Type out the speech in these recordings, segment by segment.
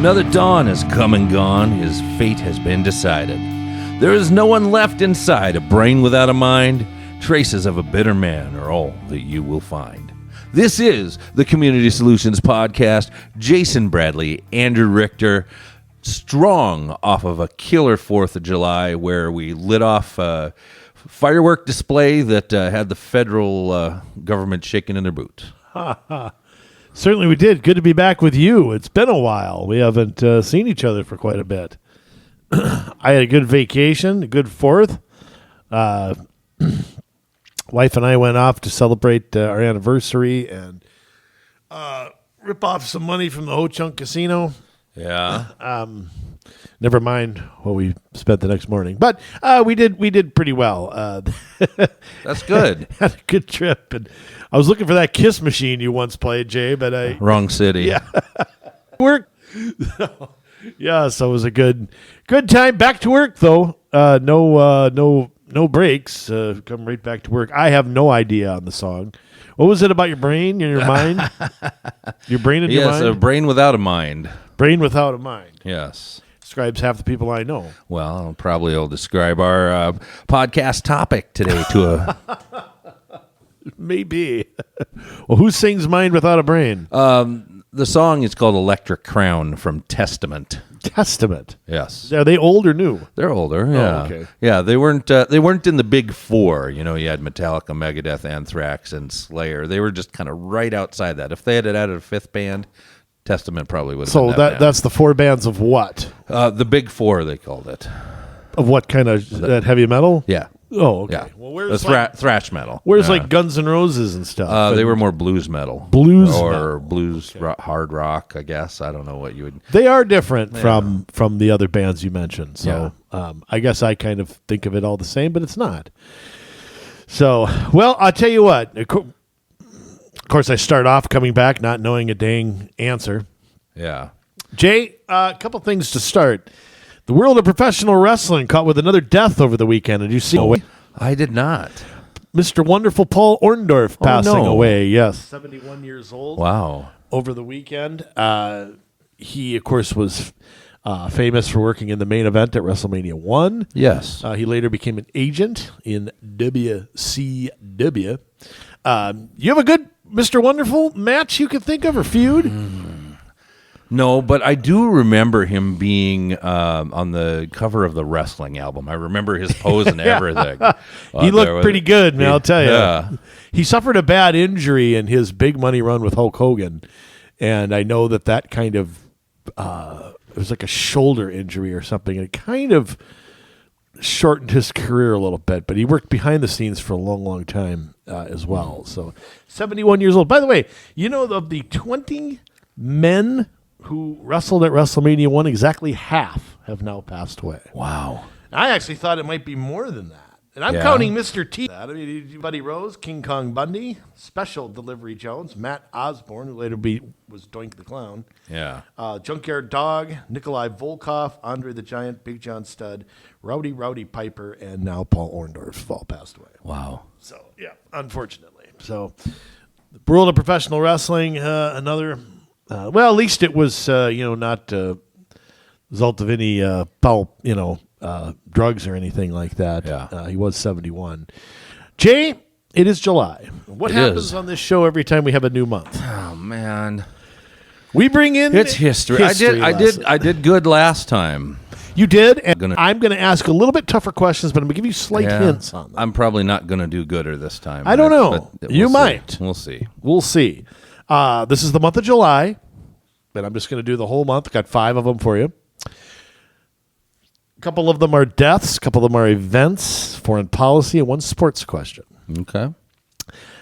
Another dawn has come and gone. His fate has been decided. There is no one left inside. A brain without a mind. Traces of a bitter man are all that you will find. This is the Community Solutions Podcast. Jason Bradley, Andrew Richter, strong off of a killer 4th of July where we lit off a firework display that had the federal government shaking in their boots. Certainly we did. Good to be back with you. It's been a while. We haven't seen each other for quite a bit. I had a good vacation, a good 4th. Wife and I went off to celebrate our anniversary and rip off some money from the Ho Chunk Casino. Yeah. Never mind what we spent the next morning, but we did pretty well. That's good. Had a good trip, and I was looking for that Kiss machine you once played, Jay, but Wrong city. Yeah, work. Yeah, so it was a good time. Back to work though. No breaks. Come right back to work. I have no idea on the song. What was it about your brain and your mind? Your brain and your mind? Yes, a brain without a mind. Brain without a mind. Yes. Describes half the people I know. Well, probably will describe our podcast topic today to a... Maybe. Well, who sings Mind Without a Brain? The song is called Electric Crown from Testament. Testament. Yes. Are they old or new? They're older, yeah. Oh, okay. Yeah, they weren't in the big four. You know, you had Metallica, Megadeth, Anthrax, and Slayer. They were just kind of right outside that. If they had added a 5th band, Testament probably would have been that that's the 4 bands of what? The big four, they called it. Of what kind of that heavy metal? Yeah. Oh, okay. Yeah. Well, where's thrash metal. Where's like Guns N' Roses and stuff? They were more blues metal. Blues hard rock, I guess. I don't know what you would... They are different from the other bands you mentioned. So I guess I kind of think of it all the same, but it's not. So, well, I'll tell you what. Of course, I start off coming back not knowing a dang answer. Yeah. Jay, a couple things to start. The world of professional wrestling caught with another death over the weekend. Did you see? I did not. Mr. Wonderful Paul Orndorff passing away. Yes, 71 years old. Wow. Over the weekend, he of course was famous for working in the main event at WrestleMania 1. Yes. He later became an agent in WCW. You have a good Mr. Wonderful match you could think of or feud? No, but I do remember him being on the cover of the wrestling album. I remember his pose and everything. He looked pretty good, man, I'll tell you. Yeah. He suffered a bad injury in his big money run with Hulk Hogan, and I know that kind of it was like a shoulder injury or something, and it kind of shortened his career a little bit, but he worked behind the scenes for a long, long time as well. So 71 years old. By the way, you know, of the 20 men who wrestled at WrestleMania 1, exactly half have now passed away. Wow. I actually thought it might be more than that. And I'm counting Mr. T. I mean, Buddy Rose, King Kong Bundy, Special Delivery Jones, Matt Osborne, who later was Doink the Clown. Yeah. Junkyard Dog, Nikolai Volkov, Andre the Giant, Big John Studd, Rowdy Piper, and now Paul Orndorff have all passed away. Wow. So, yeah, unfortunately. So, the world of professional wrestling, another... well, at least it was, not result of any foul, drugs or anything like that. Yeah. He was 71. Jay, it is July. What happens on this show every time we have a new month? Oh man, we bring in it's history. I did good last time. You did, and I'm going to ask a little bit tougher questions, but I'm going to give you slight hints on them. I'm probably not going to do gooder this time. I don't know. You might. We'll see. We'll see. This is the month of July, and I'm just going to do the whole month. Got 5 of them for you. A couple of them are deaths, a couple of them are events, foreign policy, and one sports question. Okay.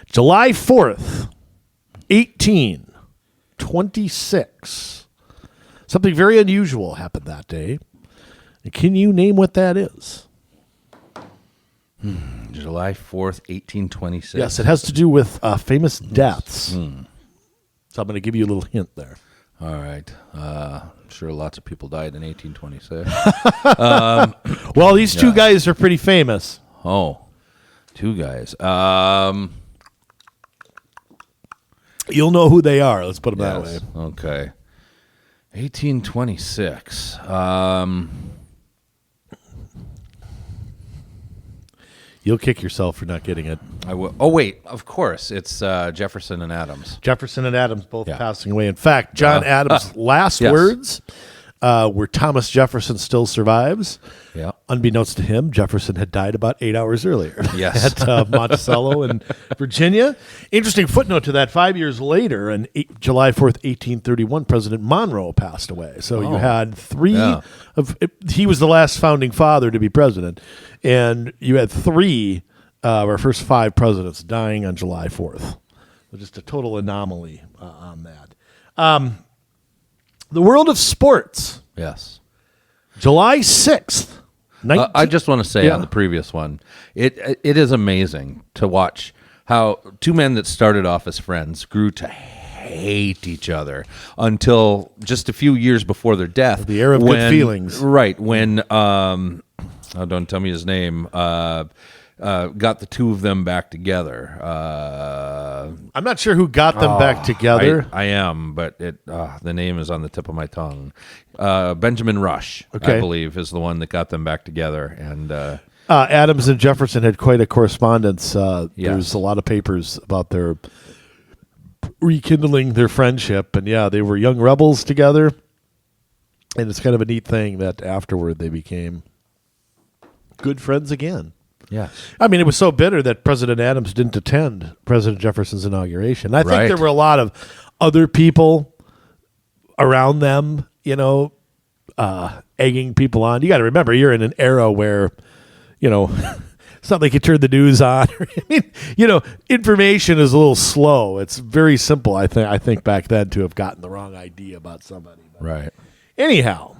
July 4th, 1826. Something very unusual happened that day. Can you name what that is? July 4th, 1826. Yes, it has to do with famous deaths. So I'm going to give you a little hint there. All right. I'm sure lots of people died in 1826. Well, these two guys are pretty famous. Oh, 2 guys. You'll know who they are. Let's put them that way. Okay. 1826. You'll kick yourself for not getting it. I will. Oh, wait. Of course. It's Jefferson and Adams. Jefferson and Adams both passing away. In fact, John Adams' last words were Thomas Jefferson still survives. Yeah. Unbeknownst to him, Jefferson had died about 8 hours earlier. Yes. At Monticello in Virginia. Interesting footnote to that. 5 years later, on July 4th, 1831, President Monroe passed away. So you had three of... He was the last founding father to be president. And you had three of our first five presidents dying on July 4th. So just a total anomaly on that. The world of sports. Yes. July 6th. I just want to say on the previous one, it is amazing to watch how two men that started off as friends grew to hate each other until just a few years before their death. The era of good feelings. Right. When, don't tell me his name, got the two of them back together. I'm not sure who got them back together. I am, but the name is on the tip of my tongue. Benjamin Rush, I believe, is the one that got them back together. And Adams and Jefferson had quite a correspondence. There's a lot of papers about their rekindling their friendship. And they were young rebels together. And it's kind of a neat thing that afterward they became good friends again. Yeah. I mean, it was so bitter that President Adams didn't attend President Jefferson's inauguration. I think there were a lot of other people around them, egging people on. You got to remember, you're in an era where, it's not like you turn the news on. I mean, information is a little slow. It's very simple, I think back then, to have gotten the wrong idea about somebody. But right. Anyhow,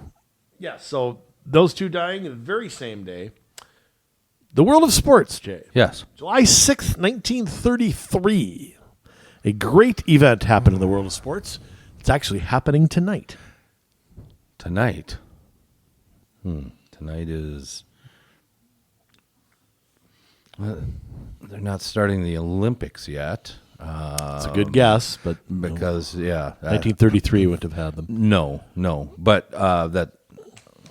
so those two dying the very same day. The world of sports, Jay. Yes. July 6th, 1933. A great event happened in the world of sports. It's actually happening tonight. Tonight? Tonight is... they're not starting the Olympics yet. It's a good guess, but... Because, 1933 wouldn't have had them. No. But that...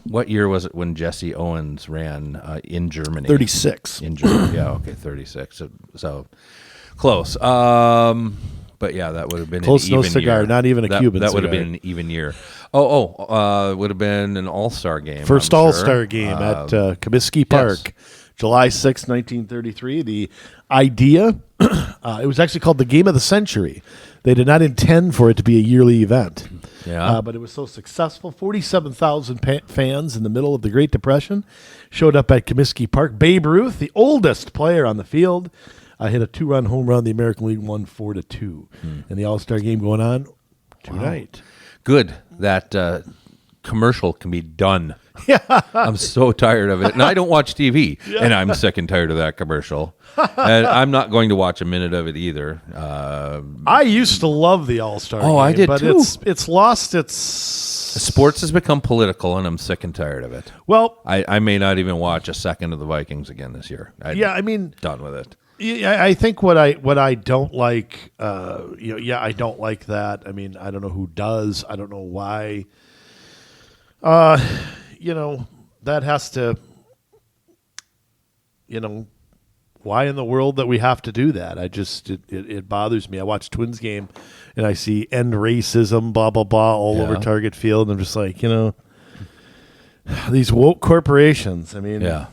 What year was it when Jesse Owens ran in Germany? 36. In Germany, 36. So close. But that would have been close. An even no cigar, year. not even a Cuban. That would cigar. have been an even year. Would have been an All-Star game. First All-Star game at Comiskey Park, July 6, 1933. The idea, it was actually called the Game of the Century. They did not intend for it to be a yearly event. Yeah. But it was so successful. 47,000 fans in the middle of the Great Depression showed up at Comiskey Park. Babe Ruth, the oldest player on the field, hit a 2-run home run. The American League won 4-2. And the All-Star game going on tonight. Good. That commercial can be done. I'm so tired of it. And I don't watch TV, and I'm sick and tired of that commercial. And I'm not going to watch a minute of it either. I used to love the All-Star game. I did but too. It's lost its... Sports has become political, and I'm sick and tired of it. Well... I may not even watch a second of the Vikings again this year. Done with it. Yeah, I think what I don't like, I don't like that. I mean, I don't know who does. I don't know why. That has to, why in the world that we have to do that? It bothers me. I watch Twins game and I see end racism, blah, blah, blah, all over Target Field. And I'm just like, these woke corporations. I mean, I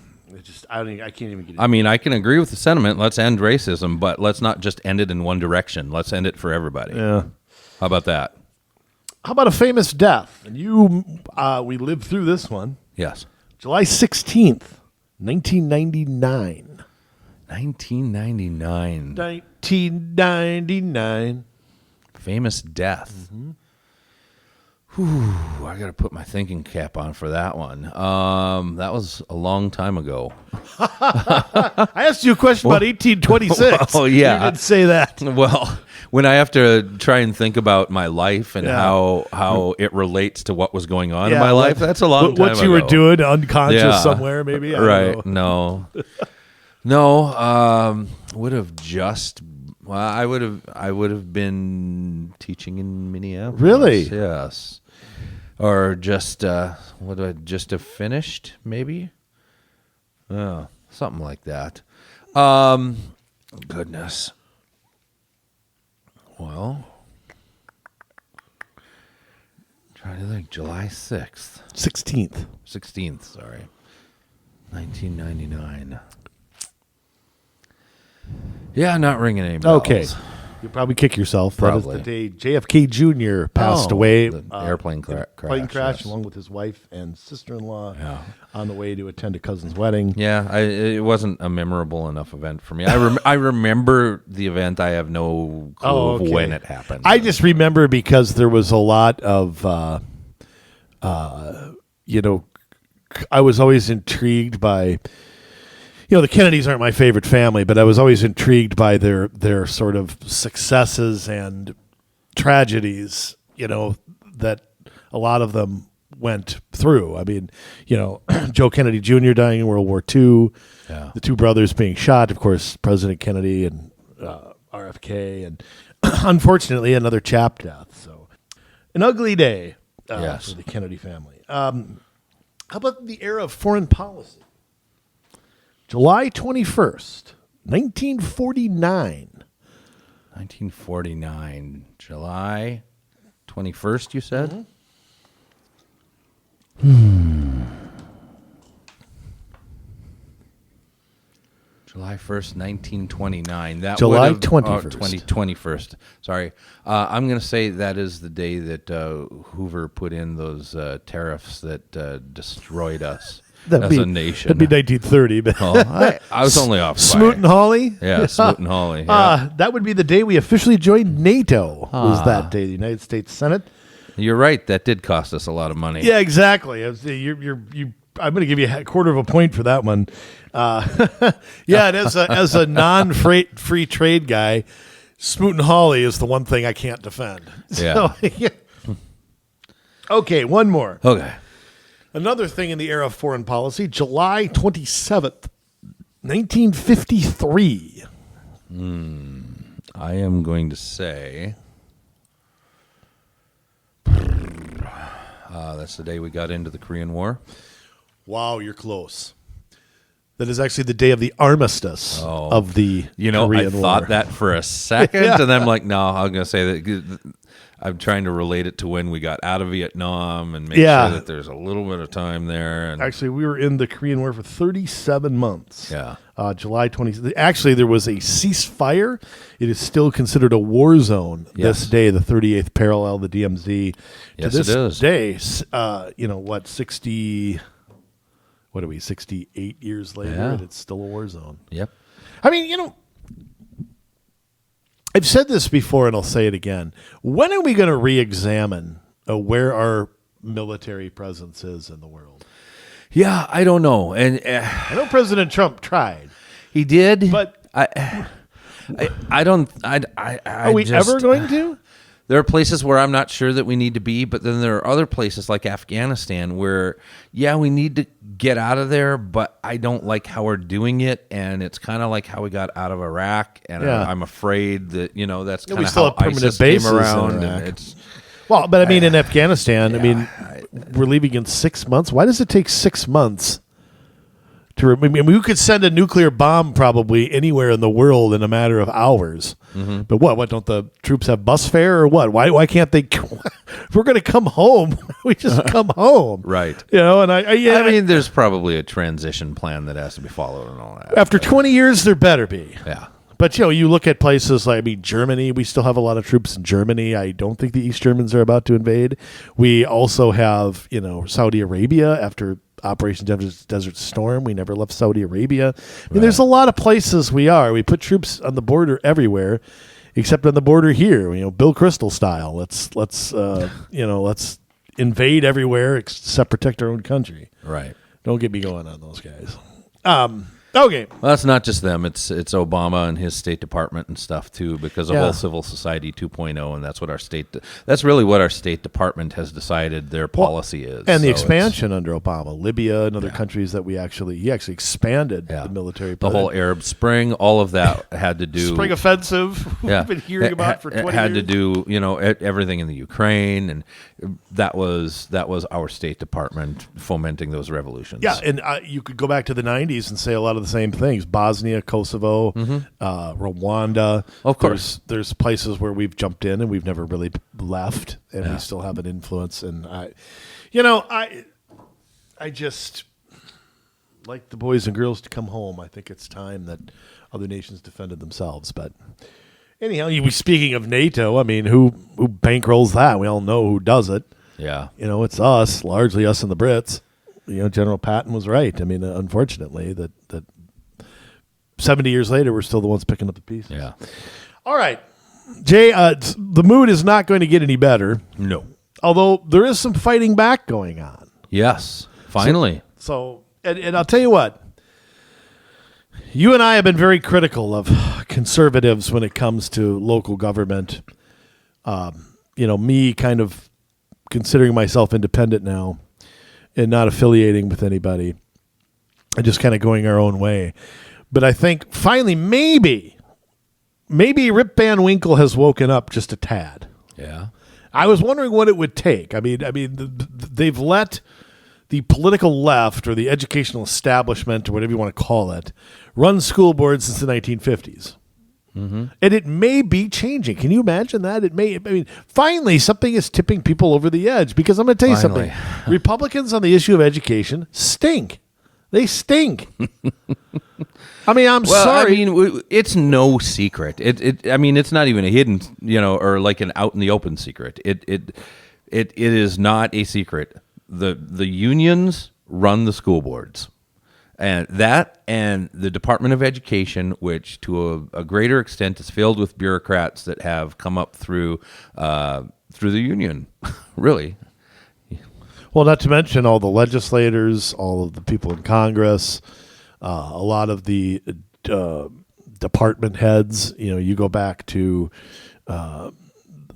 can't even get it. I mean, I can agree with the sentiment. Let's end racism, but let's not just end it in one direction. Let's end it for everybody. Yeah. How about that? How about a famous death? And we lived through this one. Yes. July 16th, 1999. 1999. 1999. Famous death. Mm-hmm. Whew, I got to put my thinking cap on for that one. That was a long time ago. I asked you a question about 1826. Oh, yeah. You didn't say that. Well, when I have to try and think about my life and how it relates to what was going on in my life, that's a long time ago. What you were doing unconscious somewhere, maybe? I don't know. No. Would have just... Well, I would have been teaching in Minneapolis. Really? Yes. Or just just have finished, maybe? Oh, something like that. Goodness. Well, trying to think. July 6th. 16th, sorry. 1999. Yeah, not ringing any bells. Okay. You'll probably kick yourself. Probably. That is the day JFK Jr. passed away. The airplane crash. Plane crash, yes. along with his wife and sister-in-law, Yeah. on the way to attend a cousin's wedding. Yeah, it wasn't a memorable enough event for me. I remember the event. I have no clue of when it happened. I just remember because there was a lot of, I was always intrigued by, the Kennedys aren't my favorite family, but I was always intrigued by their sort of successes and tragedies, that a lot of them went through. I mean, Joe Kennedy Jr. dying in World War II, the two brothers being shot, of course, President Kennedy and RFK, and unfortunately another chap death. So an ugly day for the Kennedy family. How about the era of foreign policy? July 21st, 1949. 1949, July 21st, you said? July 1st, 1929. July 21st. 21st. Sorry. I'm going to say that is the day that Hoover put in those tariffs that destroyed us as a nation. That'd be 1930. But I was only off by. Smoot and Hawley? Yeah, Smoot and Hawley. Yeah. That would be the day we officially joined NATO, was that day, the United States Senate. You're right. That did cost us a lot of money. Yeah, exactly. I'm going to give you a quarter of a point for that one. And as a non-free trade guy, Smoot and Hawley is the one thing I can't defend. Yeah. Okay, one more. Okay. Another thing in the era of foreign policy, July 27th, 1953. I am going to say that's the day we got into the Korean War. Wow, you're close. That is actually the day of the armistice of the Korean War. I thought that for a second, and then I'm like, no, I'm going to say that I'm trying to relate it to when we got out of Vietnam and make sure that there's a little bit of time there. And actually, we were in the Korean War for 37 months. Yeah. July 20th. Actually, there was a ceasefire. It is still considered a war zone this day, the 38th parallel, the DMZ. Yes, to this it is. day, 68 years later, and it's still a war zone. Yep. I mean, I've said this before, and I'll say it again. When are we going to re-examine where our military presence is in the world? Yeah, I don't know. And I know President Trump tried. He did, but I don't. Are we ever going to? There are places where I'm not sure that we need to be, but then there are other places like Afghanistan where, we need to get out of there, but I don't like how we're doing it, and it's kind of like how we got out of Iraq, and I'm afraid that that's kind of how ISIS came around. And but I mean, in Afghanistan, we're leaving in 6 months. Why does it take 6 months? We could send a nuclear bomb probably anywhere in the world in a matter of hours. Mm-hmm. But what don't the troops have bus fare or what? Why can't they? If we're going to come home, we just come home. Right. And I mean, there's probably a transition plan that has to be followed and all that. After 20 years, there better be. Yeah. But, you look at places like, Germany, we still have a lot of troops in Germany. I don't think the East Germans are about to invade. We also have, Saudi Arabia after Operation Desert Storm. We never left Saudi Arabia. I mean, there's a lot of places we are. We put troops on the border everywhere, except on the border here. Bill Kristol style. Let's invade everywhere except protect our own country. Right. Don't get me going on those guys. Okay. Well, that's not just them. It's Obama and his State Department and stuff too, because of whole civil society 2.0, and that's what that's really what our State Department has decided their policy is. And the expansion under Obama, Libya and other countries that he actually expanded the military. The whole Arab Spring, all of that had to do Spring Offensive. We've been hearing about for 20 years. Had to do, everything in the Ukraine, and that was our State Department fomenting those revolutions. Yeah, and you could go back to the 90s and say a lot of the same things. Bosnia, Kosovo, Rwanda. Of course. There's places where we've jumped in and we've never really left, and we still have an influence. And I just like the boys and girls to come home. I think it's time that other nations defended themselves. But anyhow, speaking of NATO, I mean, who bankrolls that? We all know who does it. Yeah. It's us, largely us and the Brits. General Patton was right. I mean, unfortunately, that 70 years later, we're still the ones picking up the pieces. Yeah. All right. Jay, the mood is not going to get any better. No. Although there is some fighting back going on. Yes. Finally. So I'll tell you what. You and I have been very critical of conservatives when it comes to local government. Me kind of considering myself independent now and not affiliating with anybody and just kind of going our own way. But I think finally maybe Rip Van Winkle has woken up just a tad. Yeah. I was wondering what it would take. I mean, they've let the political left or the educational establishment or whatever you want to call it run school boards since the 1950s. Mm-hmm. And it may be changing. Can you imagine that? Finally, something is tipping people over the edge, because I'm going to tell you something. Republicans on the issue of education stink. They stink. I'm sorry. It's no secret. It's not even a hidden, or like an out in the open secret. It is not a secret. The unions run the school boards. And the Department of Education, which to a greater extent is filled with bureaucrats that have come up through the union, really. Well, not to mention all the legislators, all of the people in Congress, a lot of the department heads. You go back to a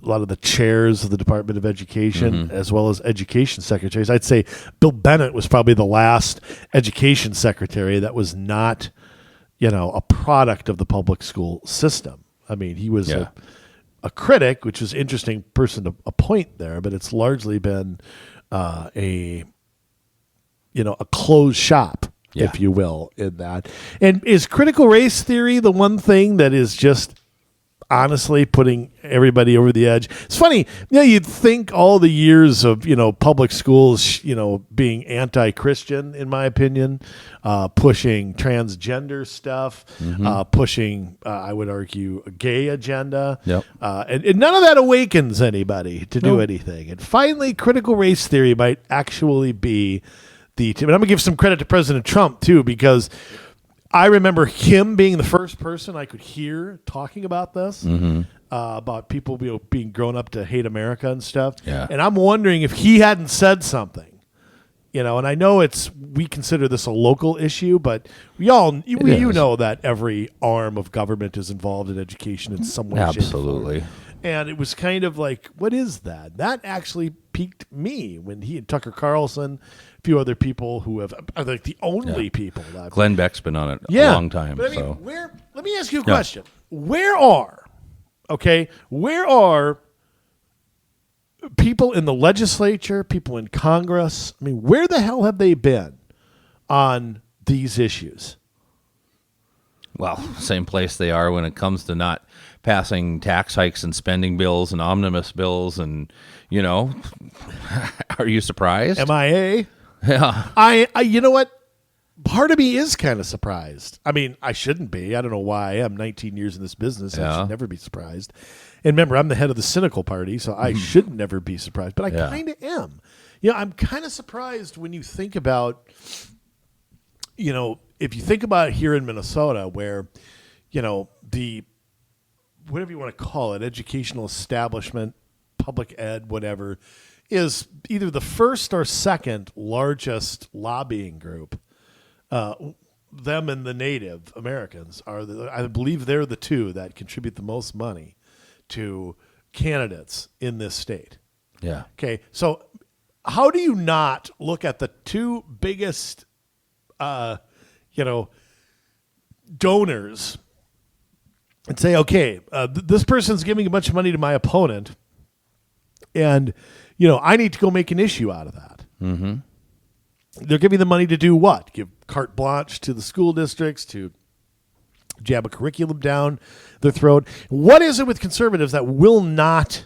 lot of the chairs of the Department of Education, as well as education secretaries. I'd say Bill Bennett was probably the last education secretary that was not, a product of the public school system. I mean, he was a critic, which is an interesting person to appoint there, but it's largely been a closed shop, if you will, in that. And is critical race theory the one thing that is just honestly putting everybody over the edge? It's funny, you'd think all the years of, public schools, being anti-Christian, in my opinion, pushing transgender stuff, pushing, I would argue, a gay agenda. Yep. And none of that awakens anybody to do anything. And finally, critical race theory might actually be and I'm going to give some credit to President Trump, too, because I remember him being the first person I could hear talking about this, about people being grown up to hate America and stuff. Yeah. And I'm wondering if he hadn't said something, and I know we consider this a local issue, but you know that every arm of government is involved in education in some way, Absolutely. shape, or form. And it was kind of like, what is that? That actually piqued me when he and Tucker Carlson, a few other people who are like the only people that Glenn Beck's been on it a long time. But let me ask you a question. Where are people in the legislature, people in Congress? Where the hell have they been on these issues? Well, same place they are when it comes to not passing tax hikes and spending bills and omnibus bills, and are you surprised? MIA. Yeah. I you know what? Part of me is kind of surprised. I shouldn't be. I don't know why. I'm 19 years in this business. I should never be surprised. And remember, I'm the head of the cynical party, so I should never be surprised. But I kind of am. I'm kind of surprised when you think about, if you think about it here in Minnesota, where, the, whatever you want to call it, educational establishment, public ed, whatever, is either the first or second largest lobbying group. them and the Native Americans I believe they're the two that contribute the most money to candidates in this state. Yeah. Okay, so how do you not look at the two biggest, donors and say, okay, this person's giving a bunch of money to my opponent, and I need to go make an issue out of that. Mm-hmm. They're giving the money to do what? Give carte blanche to the school districts to jab a curriculum down their throat. What is it with conservatives that will not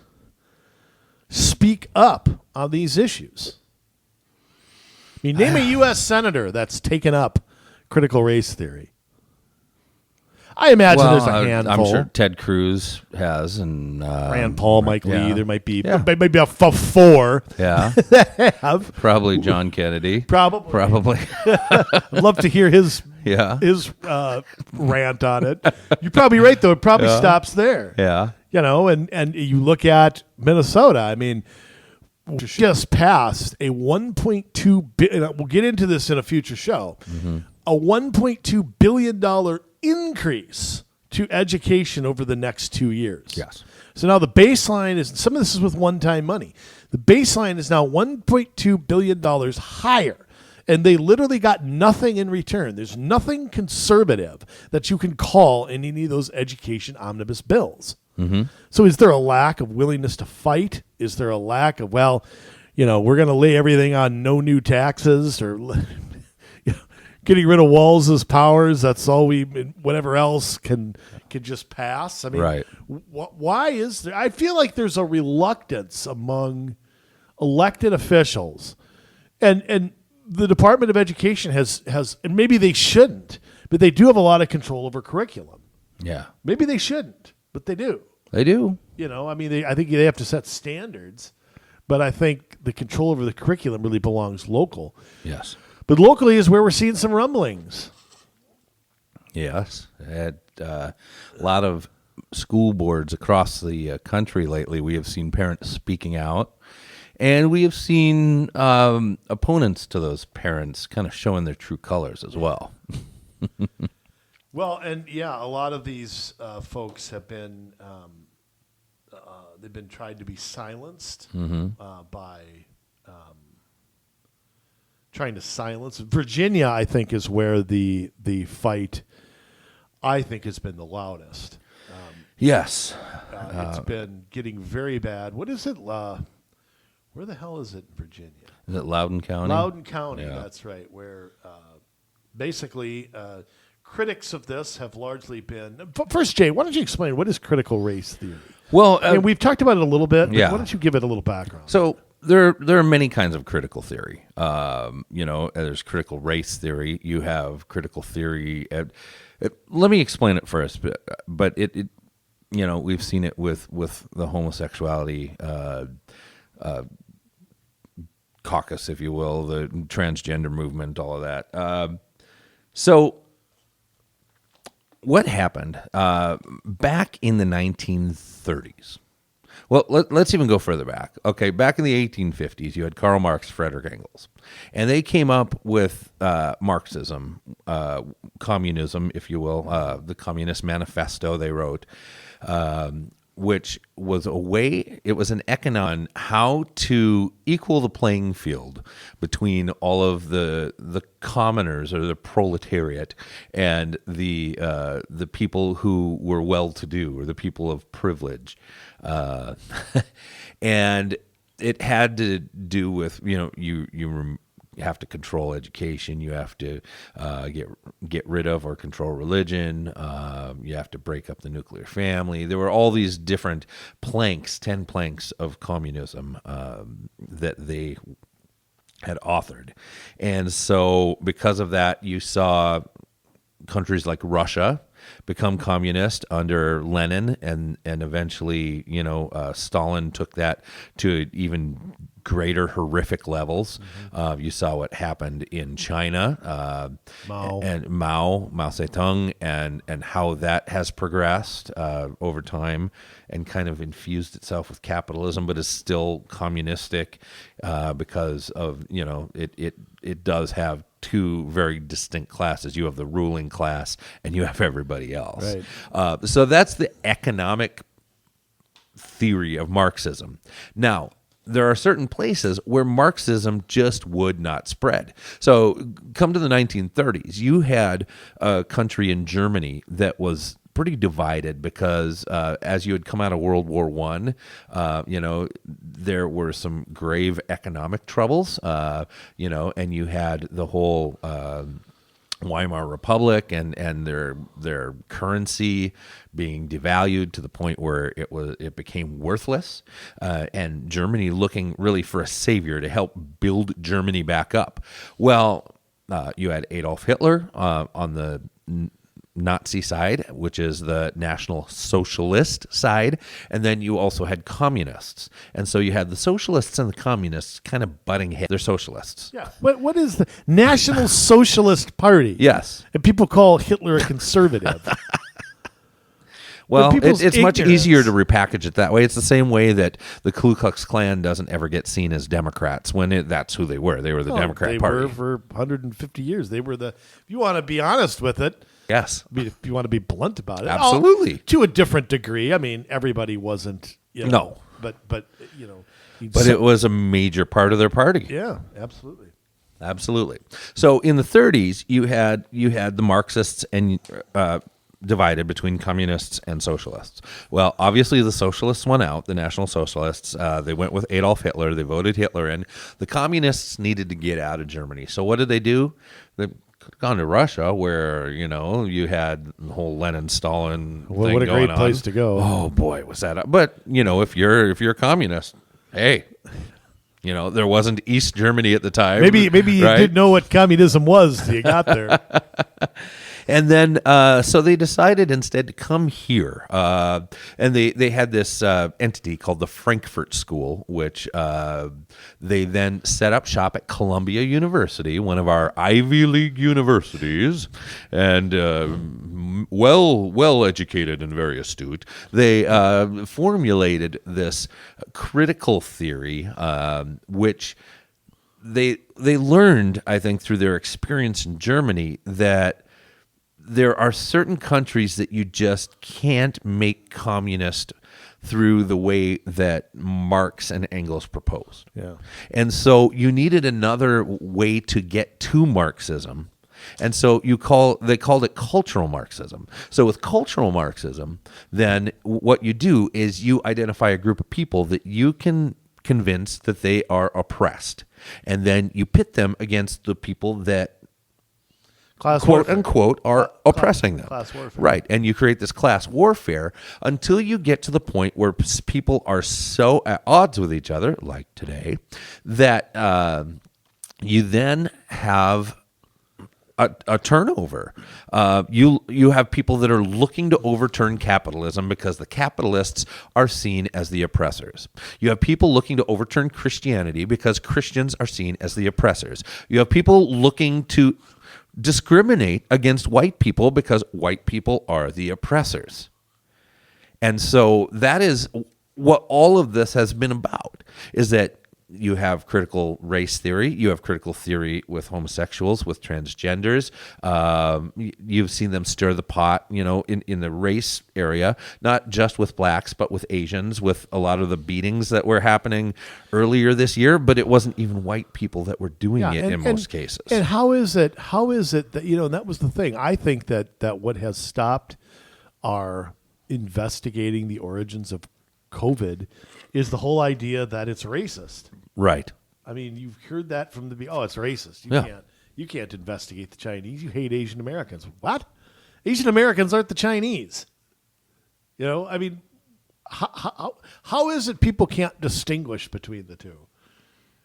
speak up on these issues? I mean, name a U.S. senator that's taken up critical race theory. I imagine there's a handful. I'm sure Ted Cruz has, and Rand Paul, Mike Lee. There might be maybe a four. Yeah, that have. Probably John Kennedy. Probably. I'd love to hear his rant on it. You're probably right, though. It probably stops there. Yeah. And you look at Minnesota. I mean, just passed a $1.2 billion. We'll get into this in a future show. Mm-hmm. A $1.2 billion increase to education over the next 2 years. Yes. So now the baseline is, some of this is with one-time money. The baseline is now $1.2 billion higher, and they literally got nothing in return. There's nothing conservative that you can call in any of those education omnibus bills. Mm-hmm. So is there a lack of willingness to fight? Is there a lack of, we're going to lay everything on no new taxes, or getting rid of Walz's powers? That's all whatever else can just pass. I mean, right. Why is there? I feel like there's a reluctance among elected officials, and the Department of Education has, and maybe they shouldn't, but they do have a lot of control over curriculum. Yeah. Maybe they shouldn't, but they do. They do. I mean, I think they have to set standards, but I think the control over the curriculum really belongs local. Yes. But locally is where we're seeing some rumblings. Yes. At a lot of school boards across the country lately, we have seen parents speaking out, and we have seen opponents to those parents kind of showing their true colors as well. Well, and a lot of these folks have been they've been tried to be silenced by trying to silence. Virginia, I think, is where the fight, I think, has been the loudest. Yes. It's been getting very bad. What is it? Where the hell is it in Virginia? Is it Loudoun County? Loudoun County, that's right, where basically critics of this have largely been... First, Jay, why don't you explain, what is critical race theory? Well, we've talked about it a little bit, but yeah. why don't you give it a little background? So there are many kinds of critical theory. There's critical race theory. You have critical theory. Let me explain it first, but it we've seen it with the homosexuality caucus, if you will, the transgender movement, all of that. So what happened back in the 1930s? Well, let's even go further back. Okay, back in the 1850s, you had Karl Marx, Frederick Engels, and they came up with Marxism, communism, if you will, the Communist Manifesto they wrote, which was it was an econ on how to equal the playing field between all of the commoners or the proletariat and the people who were well-to-do or the people of privilege. And it had to do with, you have to control education. You have to get rid of or control religion. You have to break up the nuclear family. There were all these different 10 planks of communism that they had authored. And so because of that, you saw countries like Russia become communist under Lenin, and eventually, Stalin took that to even greater horrific levels. You saw what happened in China, Mao. and Mao Zedong, and how that has progressed over time and kind of infused itself with capitalism, but is still communistic because of, it does have two very distinct classes. You have the ruling class and you have everybody else. Right. So that's the economic theory of Marxism. Now, there are certain places where Marxism just would not spread. So come to the 1930s, you had a country in Germany that was pretty divided because as you had come out of World War I, there were some grave economic troubles, and you had the whole Weimar Republic and their currency being devalued to the point where it became worthless, and Germany looking really for a savior to help build Germany back up. Well, you had Adolf Hitler on the Nazi side, which is the National Socialist side, and then you also had communists. And so you had the socialists and the communists kind of butting heads. They're socialists. Yeah. What is the National Socialist Party? Yes. And people call Hitler a conservative. Well, people's it's much ignorance. easier to repackage it that way. It's the same way that the Ku Klux Klan doesn't ever get seen as Democrats when that's who they were. They were the Democrat Party. They were for 150 years. They were if you want to be honest with it, yes. I mean, if you want to be blunt about it. Absolutely. To a different degree. I mean, everybody wasn't, No. But But it was a major part of their party. Yeah, absolutely. Absolutely. So in the 30s, you had the Marxists and divided between communists and socialists. Well, obviously the socialists won out, the National Socialists. They went with Adolf Hitler. They voted Hitler in. The communists needed to get out of Germany. So what did they do? They could have gone to Russia, where you had the whole Lenin-Stalin thing What a going great place to go. Oh boy, was that! But if you're a communist, hey. There wasn't East Germany at the time. Maybe you didn't know what communism was till you got there. And then, so they decided instead to come here. And they had this entity called the Frankfort School, which they then set up shop at Columbia University, one of our Ivy League universities, and well educated and very astute. They formulated this critical theory, which they learned, I think, through their experience in Germany, that there are certain countries that you just can't make communist through the way that Marx and Engels proposed. Yeah. And so you needed another way to get to Marxism. And so they called it cultural Marxism. So with cultural Marxism, then what you do is you identify a group of people that you can convince that they are oppressed. And then you pit them against the people that quote unquote are oppressing them. Class warfare. Right. And you create this class warfare until you get to the point where people are so at odds with each other, like today, that you then have a turnover. You have people that are looking to overturn capitalism because the capitalists are seen as the oppressors. You have people looking to overturn Christianity because Christians are seen as the oppressors. You have people looking to discriminate against white people because white people are the oppressors. And so that is what all of this has been about, is that you have critical race theory, you have critical theory with homosexuals, with transgenders. You've seen them stir the pot, in the race area, not just with blacks, but with Asians, with a lot of the beatings that were happening earlier this year, but it wasn't even white people that were doing it in most cases. And how is it that, and that was the thing. I think that what has stopped our investigating the origins of COVID is the whole idea that it's racist. Right. I mean, you've heard that from it's racist. You can't investigate the Chinese. You hate Asian Americans. What? Asian Americans aren't the Chinese. I mean, how is it people can't distinguish between the two?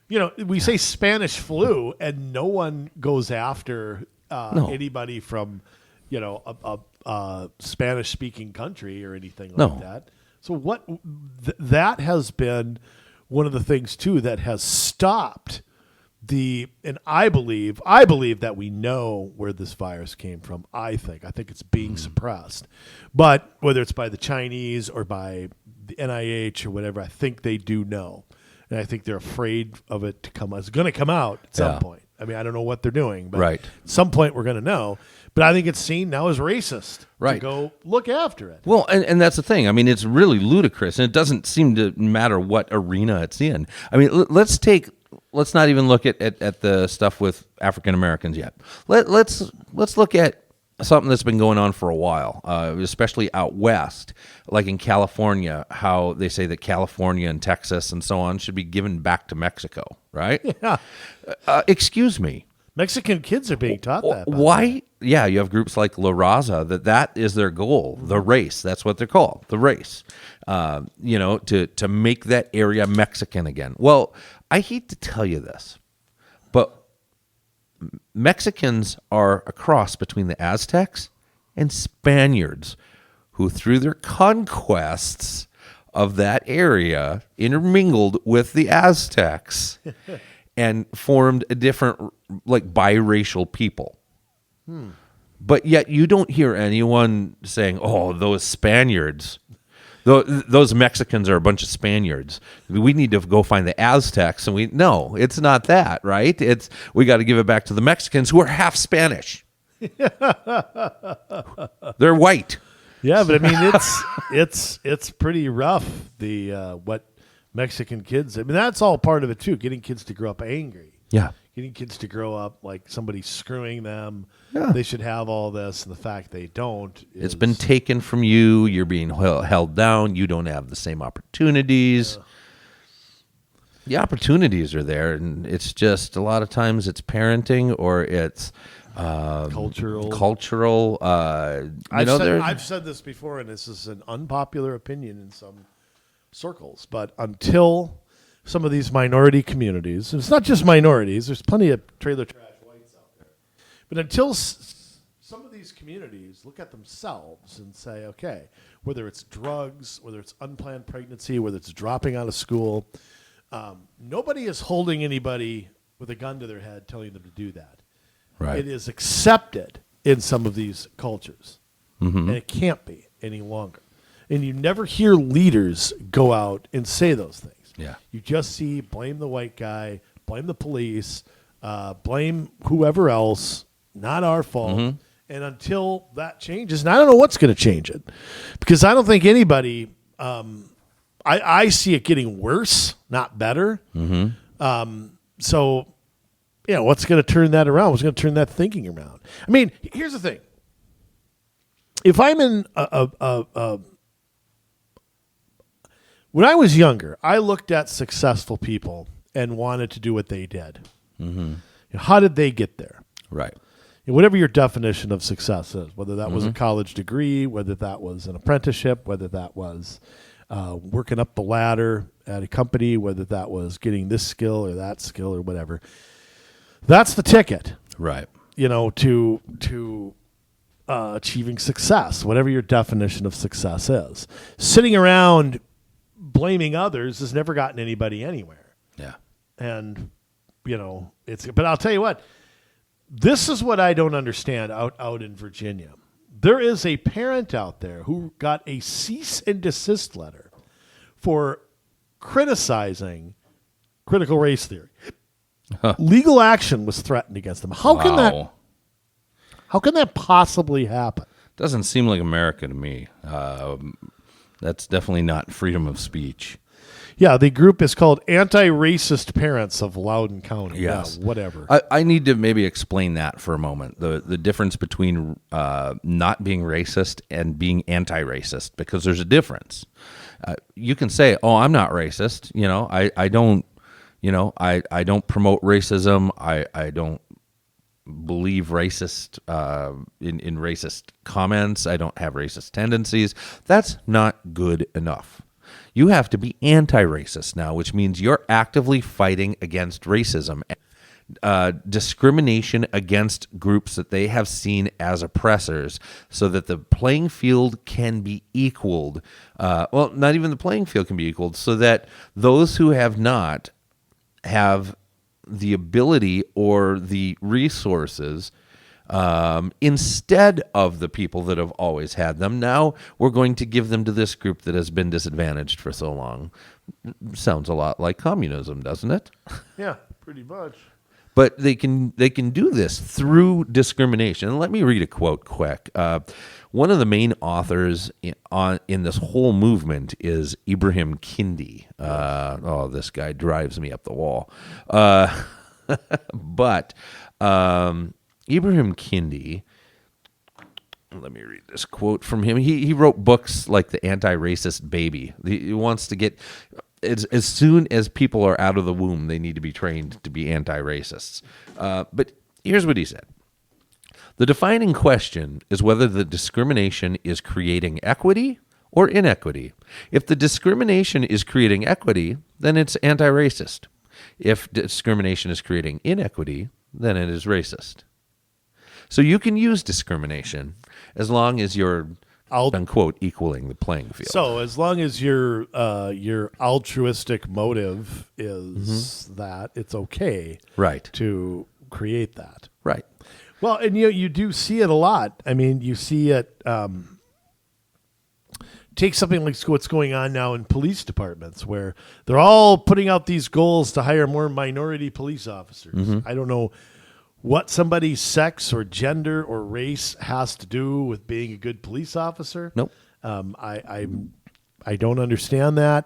We say Spanish flu, and no one goes after anybody from, a Spanish-speaking country or anything like that. So that has been one of the things too that has stopped and I believe that we know where this virus came from. I think it's being suppressed, but whether it's by the Chinese or by the NIH or whatever, I think they do know, and I think they're afraid of it to come. It's going to come out at some point. I mean, I don't know what they're doing, but at some point we're going to know. But I think it's seen now as racist to go look after it. Well, and that's the thing. I mean, it's really ludicrous, and it doesn't seem to matter what arena it's in. I mean, let's not even look at the stuff with African Americans yet. Let's look at something that's been going on for a while, especially out west, like in California, how they say that California and Texas and so on should be given back to Mexico, right? Yeah. Excuse me. Mexican kids are being taught that. Why? Yeah, you have groups like La Raza that is their goal, the race. That's what they're called, the race. To make that area Mexican again. Well, I hate to tell you this, but Mexicans are a cross between the Aztecs and Spaniards, who through their conquests of that area intermingled with the Aztecs and formed a different, like, biracial people. But yet you don't hear anyone saying, oh, those Spaniards, those Mexicans are a bunch of Spaniards. We need to go find the Aztecs. And no, it's not that, right? We got to give it back to the Mexicans, who are half Spanish. They're white. Yeah, but I mean, it's pretty rough, what Mexican kids, I mean, that's all part of it too, getting kids to grow up angry. Yeah. Getting kids to grow up like somebody screwing them. Yeah. They should have all this, and the fact they don't It's been taken from you. You're being held down. You don't have the same opportunities. The opportunities are there, and it's just a lot of times it's parenting or it's cultural. I've said this before, and this is an unpopular opinion in some circles, but until some of these minority communities, and it's not just minorities, there's plenty of trailer trash whites out there, but until some of these communities look at themselves and say, okay, whether it's drugs, whether it's unplanned pregnancy, whether it's dropping out of school, nobody is holding anybody with a gun to their head telling them to do that. Right. It is accepted in some of these cultures, and it can't be any longer. And you never hear leaders go out and say those things. Yeah. You just see blame the white guy, blame the police, blame whoever else, not our fault. And until that changes, and I don't know what's going to change it, because I don't think anybody, I see it getting worse, not better. So, what's going to turn that around? What's going to turn that thinking around? I mean, here's the thing. If I'm in when I was younger, I looked at successful people and wanted to do what they did. How did they get there? Right. Whatever your definition of success is, whether that was a college degree, whether that was an apprenticeship, whether that was working up the ladder at a company, whether that was getting this skill or that skill or whatever. That's the ticket. Right. To achieving success, whatever your definition of success is. Sitting around blaming others has never gotten anybody anywhere. Yeah. And, but I'll tell you what, this is what I don't understand out in Virginia. There is a parent out there who got a cease and desist letter for criticizing critical race theory. Legal action was threatened against them. How can that possibly happen? Doesn't seem like America to me. That's definitely not freedom of speech. Yeah, the group is called Anti-Racist Parents of Loudoun County. Yes. Yeah, whatever. I need to maybe explain that for a moment. The difference between not being racist and being anti-racist, because there's a difference. You can say, "Oh, I'm not racist." I don't. I don't promote racism. I don't believe racist in racist comments. I don't have racist tendencies. That's not good enough. You have to be anti-racist now, which means you're actively fighting against racism. discrimination against groups that they have seen as oppressors, so that the playing field can be equaled. Well, not even the playing field can be equaled, so that those who have not have the ability or the resources instead of the people that have always had them. Now we're going to give them to this group that has been disadvantaged for so long. Sounds a lot like communism, doesn't it? Yeah, pretty much. But they can do this through discrimination. And let me read a quote quick. One of the main authors in this whole movement is Ibrahim Kendi. This guy drives me up the wall. But Ibrahim Kendi, let me read this quote from him. He wrote books like The Anti-Racist Baby. He wants to get, as soon as people are out of the womb, they need to be trained to be anti-racists. But here's what he said. The defining question is whether the discrimination is creating equity or inequity. If the discrimination is creating equity, then it's anti-racist. If discrimination is creating inequity, then it is racist. So you can use discrimination as long as you're, unquote, equaling the playing field. So as long as your altruistic motive is that, it's okay, right, to create that. Right. Well, and you do see it a lot. I mean, you see it. Take something like what's going on now in police departments, where they're all putting out these goals to hire more minority police officers. I don't know what somebody's sex or gender or race has to do with being a good police officer. Nope. I don't understand that.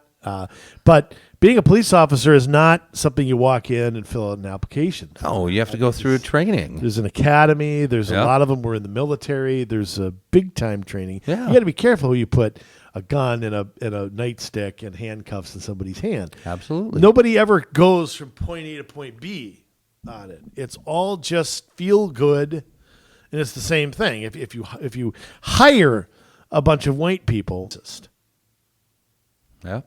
But being a police officer is not something you walk in and fill out an application. Oh, you have to go through a training. There's an academy. There's a lot of them were in the military. There's a big time training. Yeah. You got to be careful who you put a gun and a nightstick and handcuffs in somebody's hand. Absolutely. Nobody ever goes from point A to point B on it. It's all just feel good, and it's the same thing. If you hire a bunch of white people, yeah.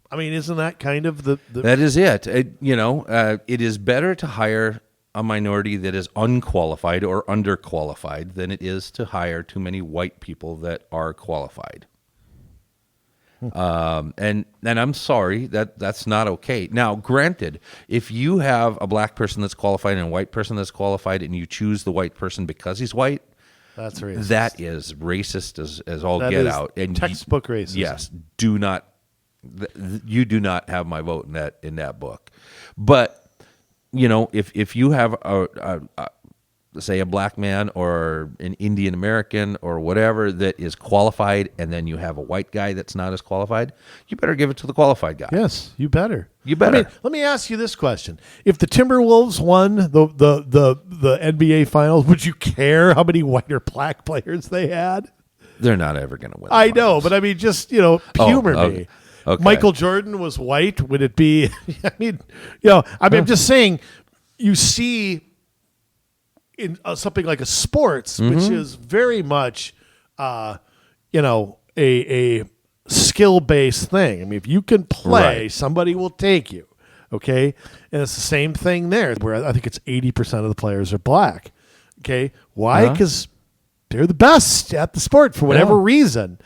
I mean, isn't that kind of the That is it. It is better to hire a minority that is unqualified or underqualified than it is to hire too many white people that are qualified. And I'm sorry, that's not okay. Now, granted, if you have a black person that's qualified and a white person that's qualified, and you choose the white person because he's white, that's racist. That is racist as all that get is out. And textbook racism. Yes, do not. You do not have my vote in that book. But if you have say a black man or an Indian American or whatever that is qualified, and then you have a white guy that's not as qualified, you better give it to the qualified guy. Yes, you better. You better. Let me ask you this question: if the Timberwolves won the NBA Finals, would you care how many white or black players they had? They're not ever going to win. I know, but I mean, just humor me. Okay. Michael Jordan was white. Would it be? I'm just saying. You see, in something like a sports, which is very much, a skill-based thing. I mean, if you can play, Right. somebody will take you. Okay, and it's the same thing there, where I think it's 80% of the players are black. Okay, why? Because they're the best at the sport for whatever reason.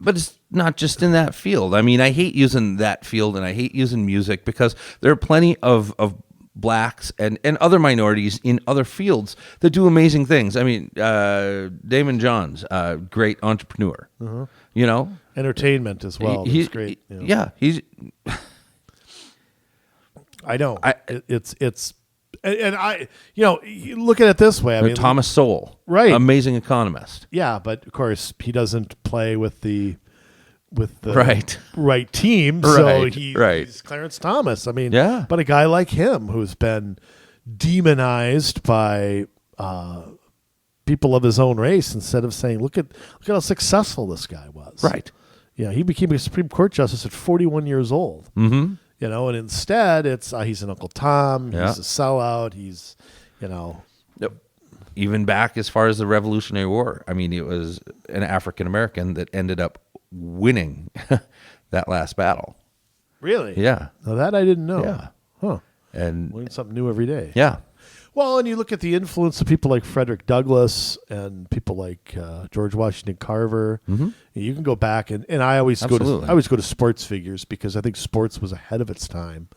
But it's not just in that field. I mean, I hate using that field, and I hate using music, because there are plenty of blacks and other minorities in other fields that do amazing things. I mean, Damon Johns, great entrepreneur. Entertainment as well. He's great. Yeah, he's. I know. It's I look at it this way. I mean, Thomas Sowell, right? Amazing economist. Yeah, but of course he doesn't play with the right team. So he's Clarence Thomas. I mean, but a guy like him who's been demonized by people of his own race, instead of saying, look at how successful this guy was. Right. He became a Supreme Court justice at 41 years old. Mm-hmm. And instead it's he's an Uncle Tom. He's a sellout. He's even back as far as the Revolutionary War. I mean, it was an African American that ended up winning that last battle. Really? Yeah. Now that I didn't know. Yeah. Huh. And Learn something new every day. yeah, Well, and you look at the influence of people like Frederick Douglass and people like George Washington Carver. Mm-hmm. You can go back and I always go to sports figures because I think sports was ahead of its time.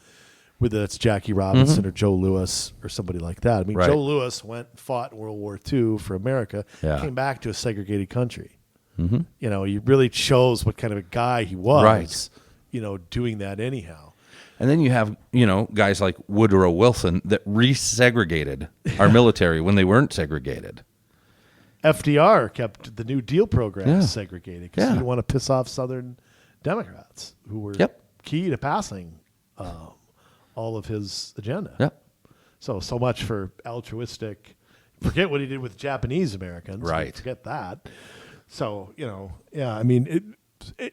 Whether it's Jackie Robinson or Joe Louis or somebody like that. I mean, Joe Louis fought in World War II for America, came back to a segregated country. Mm-hmm. You know, he really shows what kind of a guy he was. You know, doing that anyhow. And then you have, guys like Woodrow Wilson that resegregated our military when they weren't segregated. FDR kept the New Deal program segregated because he didn't want to piss off Southern Democrats who were key to passing all of his agenda. Yep. So much for altruistic. Forget what he did with Japanese Americans. Right. Forget that. So, I mean,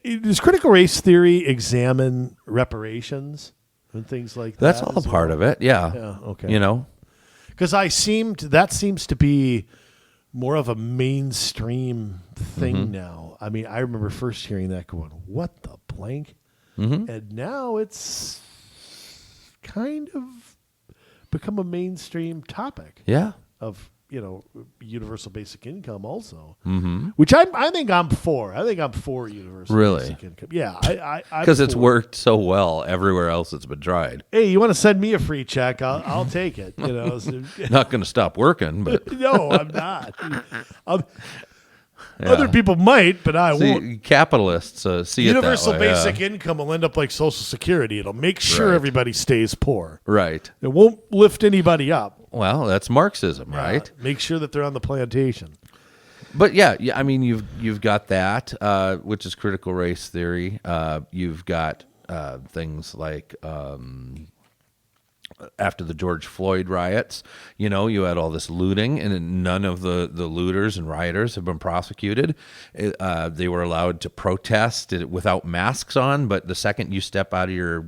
does critical race theory examine reparations and things like that? That's all a part of it. Yeah. Yeah. Okay. Because that seems to be more of a mainstream thing now. I mean, I remember first hearing that going, what the blank? Mm-hmm. And now it's kind of become a mainstream topic. Yeah. Of universal basic income also, which I think I'm for. I think I'm for universal basic income. Yeah, because it's worked so well everywhere else it's been tried. Hey, you want to send me a free check? I'll take it. Not going to stop working, but no, I'm not. Other people might, but I won't. Capitalists see universal it that way. Basic income will end up like Social Security. It'll make sure everybody stays poor. Right. It won't lift anybody up. Well, that's Marxism, right? Make sure that they're on the plantation. But I mean, you've got that, which is critical race theory. You've got things like after the George Floyd riots, you had all this looting, and none of the looters and rioters have been prosecuted. They were allowed to protest without masks on, but the second you step out of your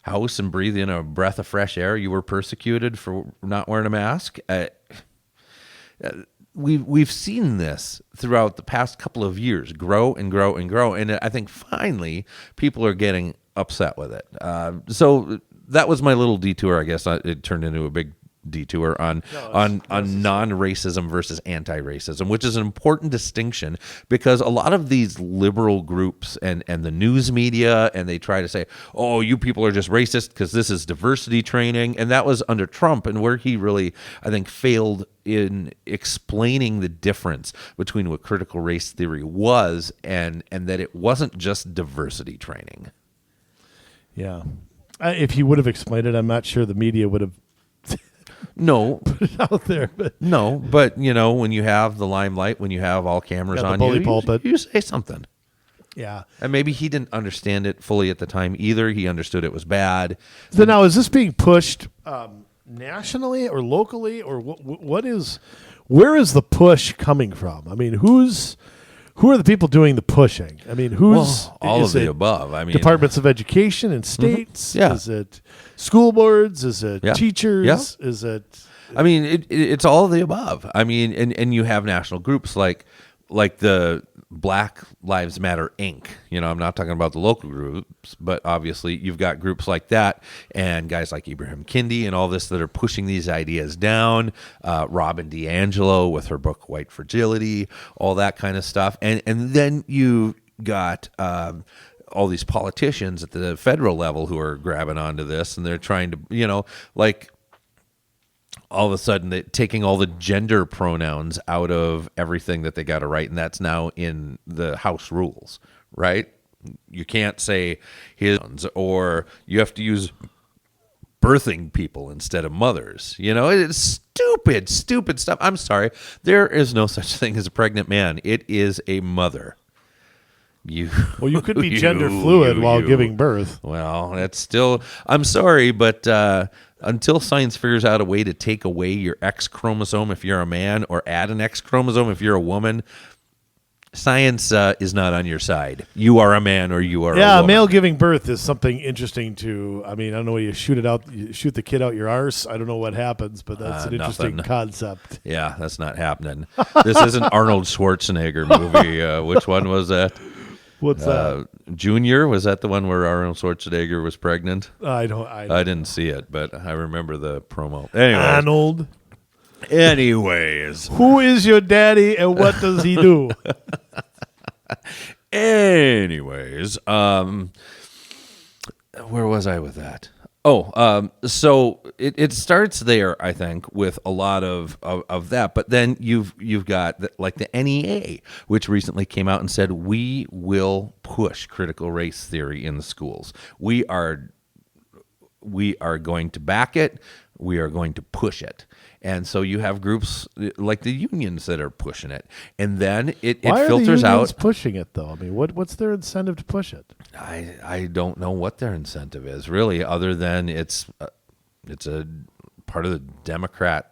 house and breathe in a breath of fresh air, you were persecuted for not wearing a mask. We've seen this throughout the past couple of years grow and grow and grow, and I think finally people are getting upset with it. So that was my little detour. I guess it turned into a big detour on non-racism versus anti-racism, which is an important distinction because a lot of these liberal groups and the news media, and they try to say, oh, you people are just racist because this is diversity training. And that was under Trump, and where he really, I think, failed in explaining the difference between what critical race theory was and that it wasn't just diversity training. Yeah. If he would have explained it, I'm not sure the media would have put it out there. But when you have the limelight, when you have all cameras on you say something. Yeah. And maybe he didn't understand it fully at the time either. He understood it was bad. So now, is this being pushed nationally or locally, or where is the push coming from? I mean, who are the people doing the pushing? I mean, all of the above? I mean, departments of education in states. Yeah. Is it school boards? Is it teachers? Yeah. Is it? I mean, it's all of the above. I mean, and you have national groups like the Black Lives Matter Inc. I'm not talking about the local groups, but obviously you've got groups like that and guys like Ibrahim Kendi and all this that are pushing these ideas down. Robin DiAngelo with her book White Fragility, all that kind of stuff. And then you got all these politicians at the federal level who are grabbing onto this, and they're trying to, all of a sudden taking all the gender pronouns out of everything that they got to write, and that's now in the House rules, right? You can't say his, or you have to use birthing people instead of mothers. It's stupid stuff. I'm sorry. There is no such thing as a pregnant man. It is a mother. You could be gender fluid while giving birth. Well, that's still, I'm sorry, but until science figures out a way to take away your X chromosome if you're a man or add an X chromosome if you're a woman, science is not on your side. You are a man or you are a woman. Male giving birth is something interesting to, I mean, I don't know, you shoot the kid out your arse. I don't know what happens, but that's an interesting concept. Yeah, that's not happening. This isn't Arnold Schwarzenegger movie. Which one was that? What's that? Junior, was that the one where Arnold Schwarzenegger was pregnant? I didn't see it, but I remember the promo. Anyways. Arnold. Anyways. Who is your daddy and what does he do? Anyways, where was I with that? So it starts there, I think, with a lot of that. But then you've got like the NEA, which recently came out and said we will push critical race theory in the schools. We are going to back it. We are going to push it. And so you have groups like the unions that are pushing it, and then it Why filters are the unions out. pushing it though? I mean, what's their incentive to push it? I don't know what their incentive is really, other than it's a part of the Democrat.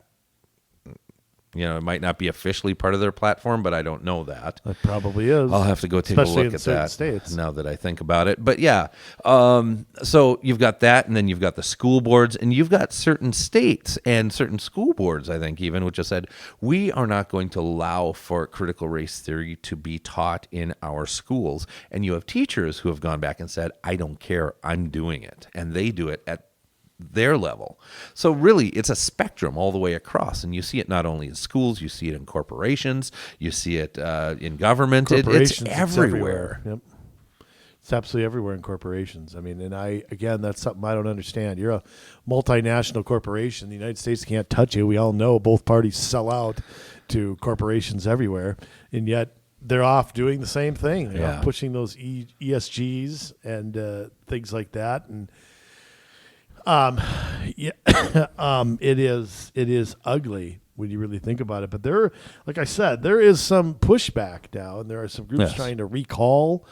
It might not be officially part of their platform, but I don't know that. It probably is. I'll have to go take a Especially look in at certain that states. now that I think about it. But yeah, so you've got that, and then you've got the school boards, and you've got certain states and certain school boards, I think even, which have said, we are not going to allow for critical race theory to be taught in our schools. And you have teachers who have gone back and said, I don't care, I'm doing it. And they do it at their level. So really, it's a spectrum all the way across, and you see it not only in schools, you see it in corporations, you see it in government. It's everywhere. Yep. It's absolutely everywhere in corporations. I mean, and again, that's something I don't understand. You're a multinational corporation. The United States can't touch you. We all know both parties sell out to corporations everywhere, and yet they're off doing the same thing. They're off pushing those ESGs and things like that, and it is ugly when you really think about it. But like I said, there is some pushback now, and there are some groups trying to recall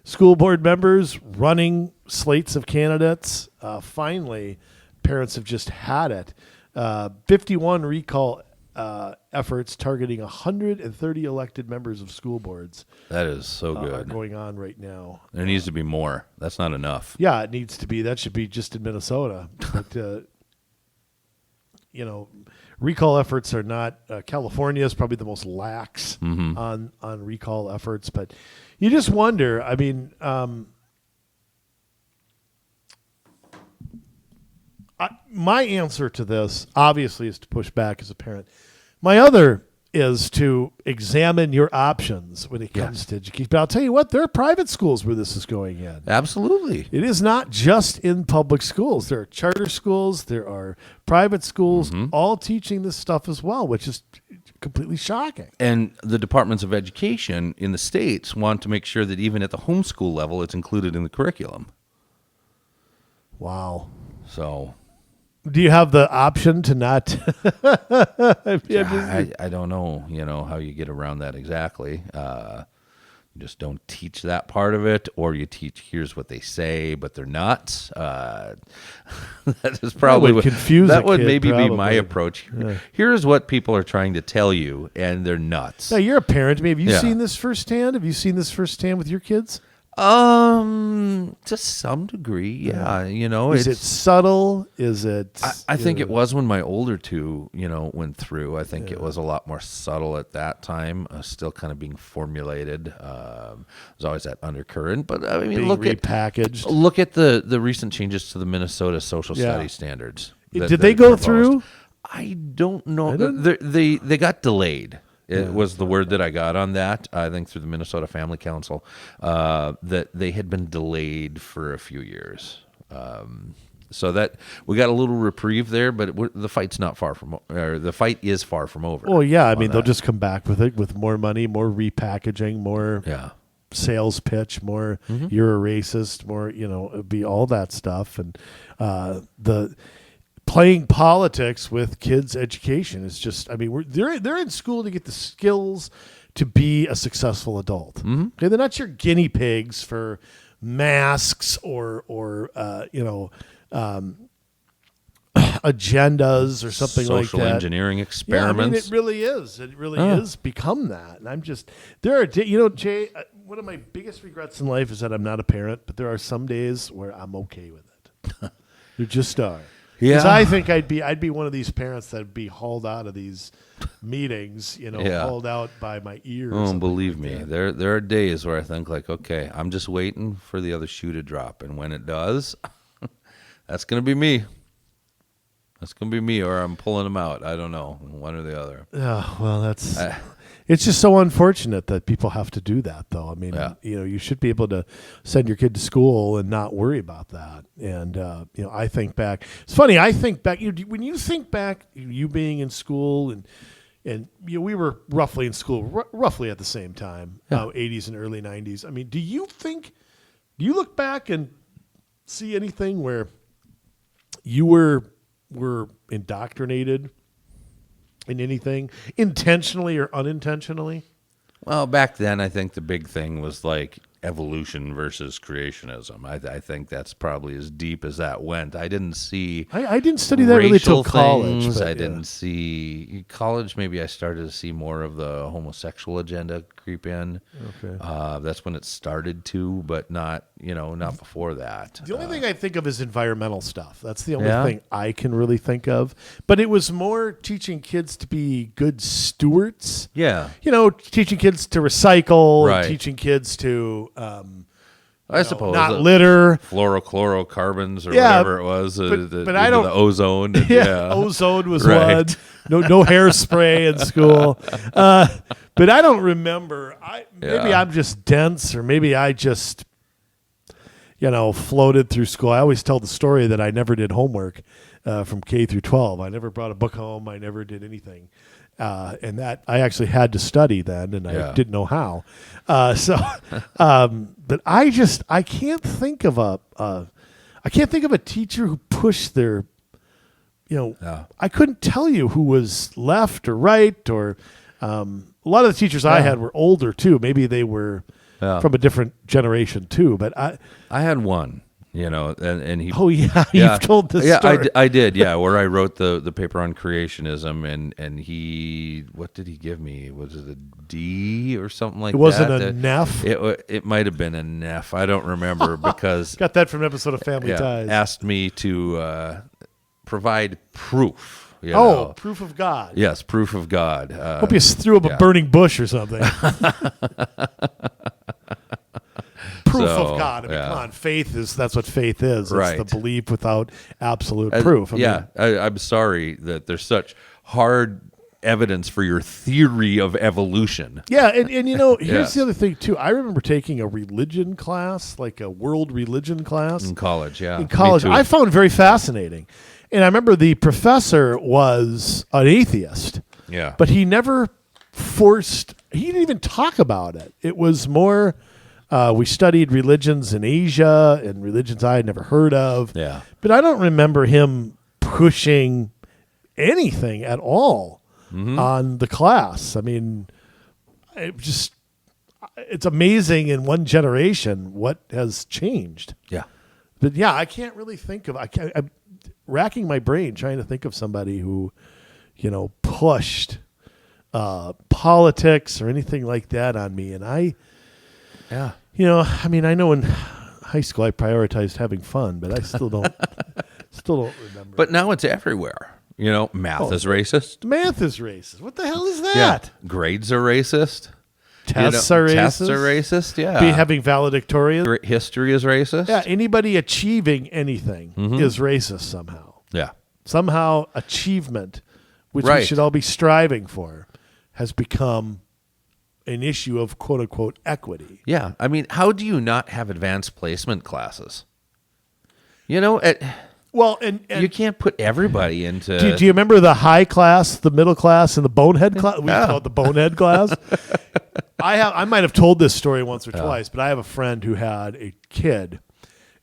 school board members, running slates of candidates. Finally, parents have just had it. 51 recall efforts targeting 130 elected members of school boards. That is so good. Are going on right now. There needs to be more. That's not enough. Yeah, it needs to be. That should be just in Minnesota. But, recall efforts are not. California is probably the most lax on recall efforts. But you just wonder. I mean, my answer to this, obviously, is to push back as a parent. My other is to examine your options when it comes to education. But I'll tell you what, there are private schools where this is going in. Absolutely. It is not just in public schools. There are charter schools, there are private schools, all teaching this stuff as well, which is completely shocking. And the departments of education in the states want to make sure that even at the homeschool level, it's included in the curriculum. Wow. So... do you have the option to not? I don't know, how you get around that exactly. You just don't teach that part of it, or you teach here's what they say, but they're not. That is probably that would maybe be my approach. Yeah. Here's what people are trying to tell you, and they're nuts. Now, you're a parent. Maybe have you seen this firsthand? Have you seen this firsthand with your kids? To some degree, yeah. Is it subtle? Is it? I think it was when my older two, went through. I think it was a lot more subtle at that time, still kind of being formulated. There's always that undercurrent, but I mean, being repackaged. Look at the recent changes to the Minnesota social studies standards. Did they go through? I don't know. They got delayed. It was the word that I got on that, I think, through the Minnesota Family Council, that they had been delayed for a few years. So that we got a little reprieve there, but the fight's not far from, or the fight is far from over. Oh yeah, I mean they'll just come back with it with more money, more repackaging, more sales pitch, more you're a racist, more it'd be all that stuff, and the playing politics with kids' education is just, I mean, they're in school to get the skills to be a successful adult. Okay, they're not your guinea pigs for masks or agendas or something like that. Social engineering experiments. Yeah, I mean, it really is. It really is become that. And I'm just, Jay, one of my biggest regrets in life is that I'm not a parent, but there are some days where I'm okay with it. There just are. Because Yeah. I think I'd be one of these parents that'd be hauled out of these meetings, hauled out by my ear. Oh, believe me, there are days where I think like, okay, I'm just waiting for the other shoe to drop, and when it does, that's gonna be me. That's gonna be me, or I'm pulling them out. I don't know, one or the other. Oh, well, it's just so unfortunate that people have to do that, though. I mean, Yeah. you should be able to send your kid to school and not worry about that. And, I think back. It's funny. I think back. When you think back, you being in school and we were roughly in school, roughly at the same time, 80s and early 90s. I mean, do you look back and see anything where you were indoctrinated in anything, intentionally or unintentionally? Well, back then, I think the big thing was like evolution versus creationism. I think that's probably as deep as that went. I didn't see. I didn't study that really till college. Things. But, I didn't see college. Maybe I started to see more of the homosexual agenda creep in. Okay. That's when it started to, but not before that. The only thing I think of is environmental stuff. That's the only Yeah? thing I can really think of. But it was more teaching kids to be good stewards. Yeah. Teaching kids to recycle, Right. and teaching kids to I suppose not litter. Fluorochlorocarbons or Yeah, whatever it was. but I don't. The ozone. And, Ozone was Right. one. No hairspray in school. But I don't remember. Maybe I'm just dense, or maybe I just floated through school. I always tell the story that I never did homework from K through 12. I never brought a book home. I never did anything. And that I actually had to study then, and I didn't know how. But I can't think of a teacher who pushed their, I couldn't tell you who was left or right, or a lot of the teachers I had were older too. Maybe they were from a different generation too. But I had one. And he. Oh yeah, you've told this story. I did. Yeah, where I wrote the paper on creationism, and he, what did he give me? Was it a D or something like that? It wasn't a NEF. It might have been a NEF. I don't remember because got that from an episode of Family Ties. Asked me to provide proof. Proof of God. Yes, proof of God. Hope you threw up a burning bush or something. Proof of God. I mean, come on. That's what faith is. It's right. the belief without absolute proof. I'm sorry that there's such hard evidence for your theory of evolution. Yeah, and here's the other thing too. I remember taking a religion class, like a world religion class. In college, In college. I found very fascinating. And I remember the professor was an atheist. Yeah. But he never he didn't even talk about it. It was more... we studied religions in Asia and religions I had never heard of. Yeah. But I don't remember him pushing anything at all on the class. I mean, it's amazing in one generation what has changed. Yeah. But yeah, I can't really think of. I'm racking my brain trying to think of somebody who, pushed politics or anything like that on me. And Yeah. I know in high school I prioritized having fun, but I still don't remember. But now it's everywhere. Math is racist. Math is racist. What the hell is Yeah. that? Grades are racist. Tests are racist. Tests are racist. Yeah. Having valedictorian. History is racist. Yeah. Anybody achieving anything is racist somehow. Yeah. Somehow achievement, which we Right. should all be striving for, has become an issue of quote unquote equity. Yeah. I mean, how do you not have advanced placement classes? Well, and you can't put everybody into. Do you remember the high class, the middle class, and the bonehead class? We call it the bonehead class. I might have told this story once or twice, but I have a friend who had a kid,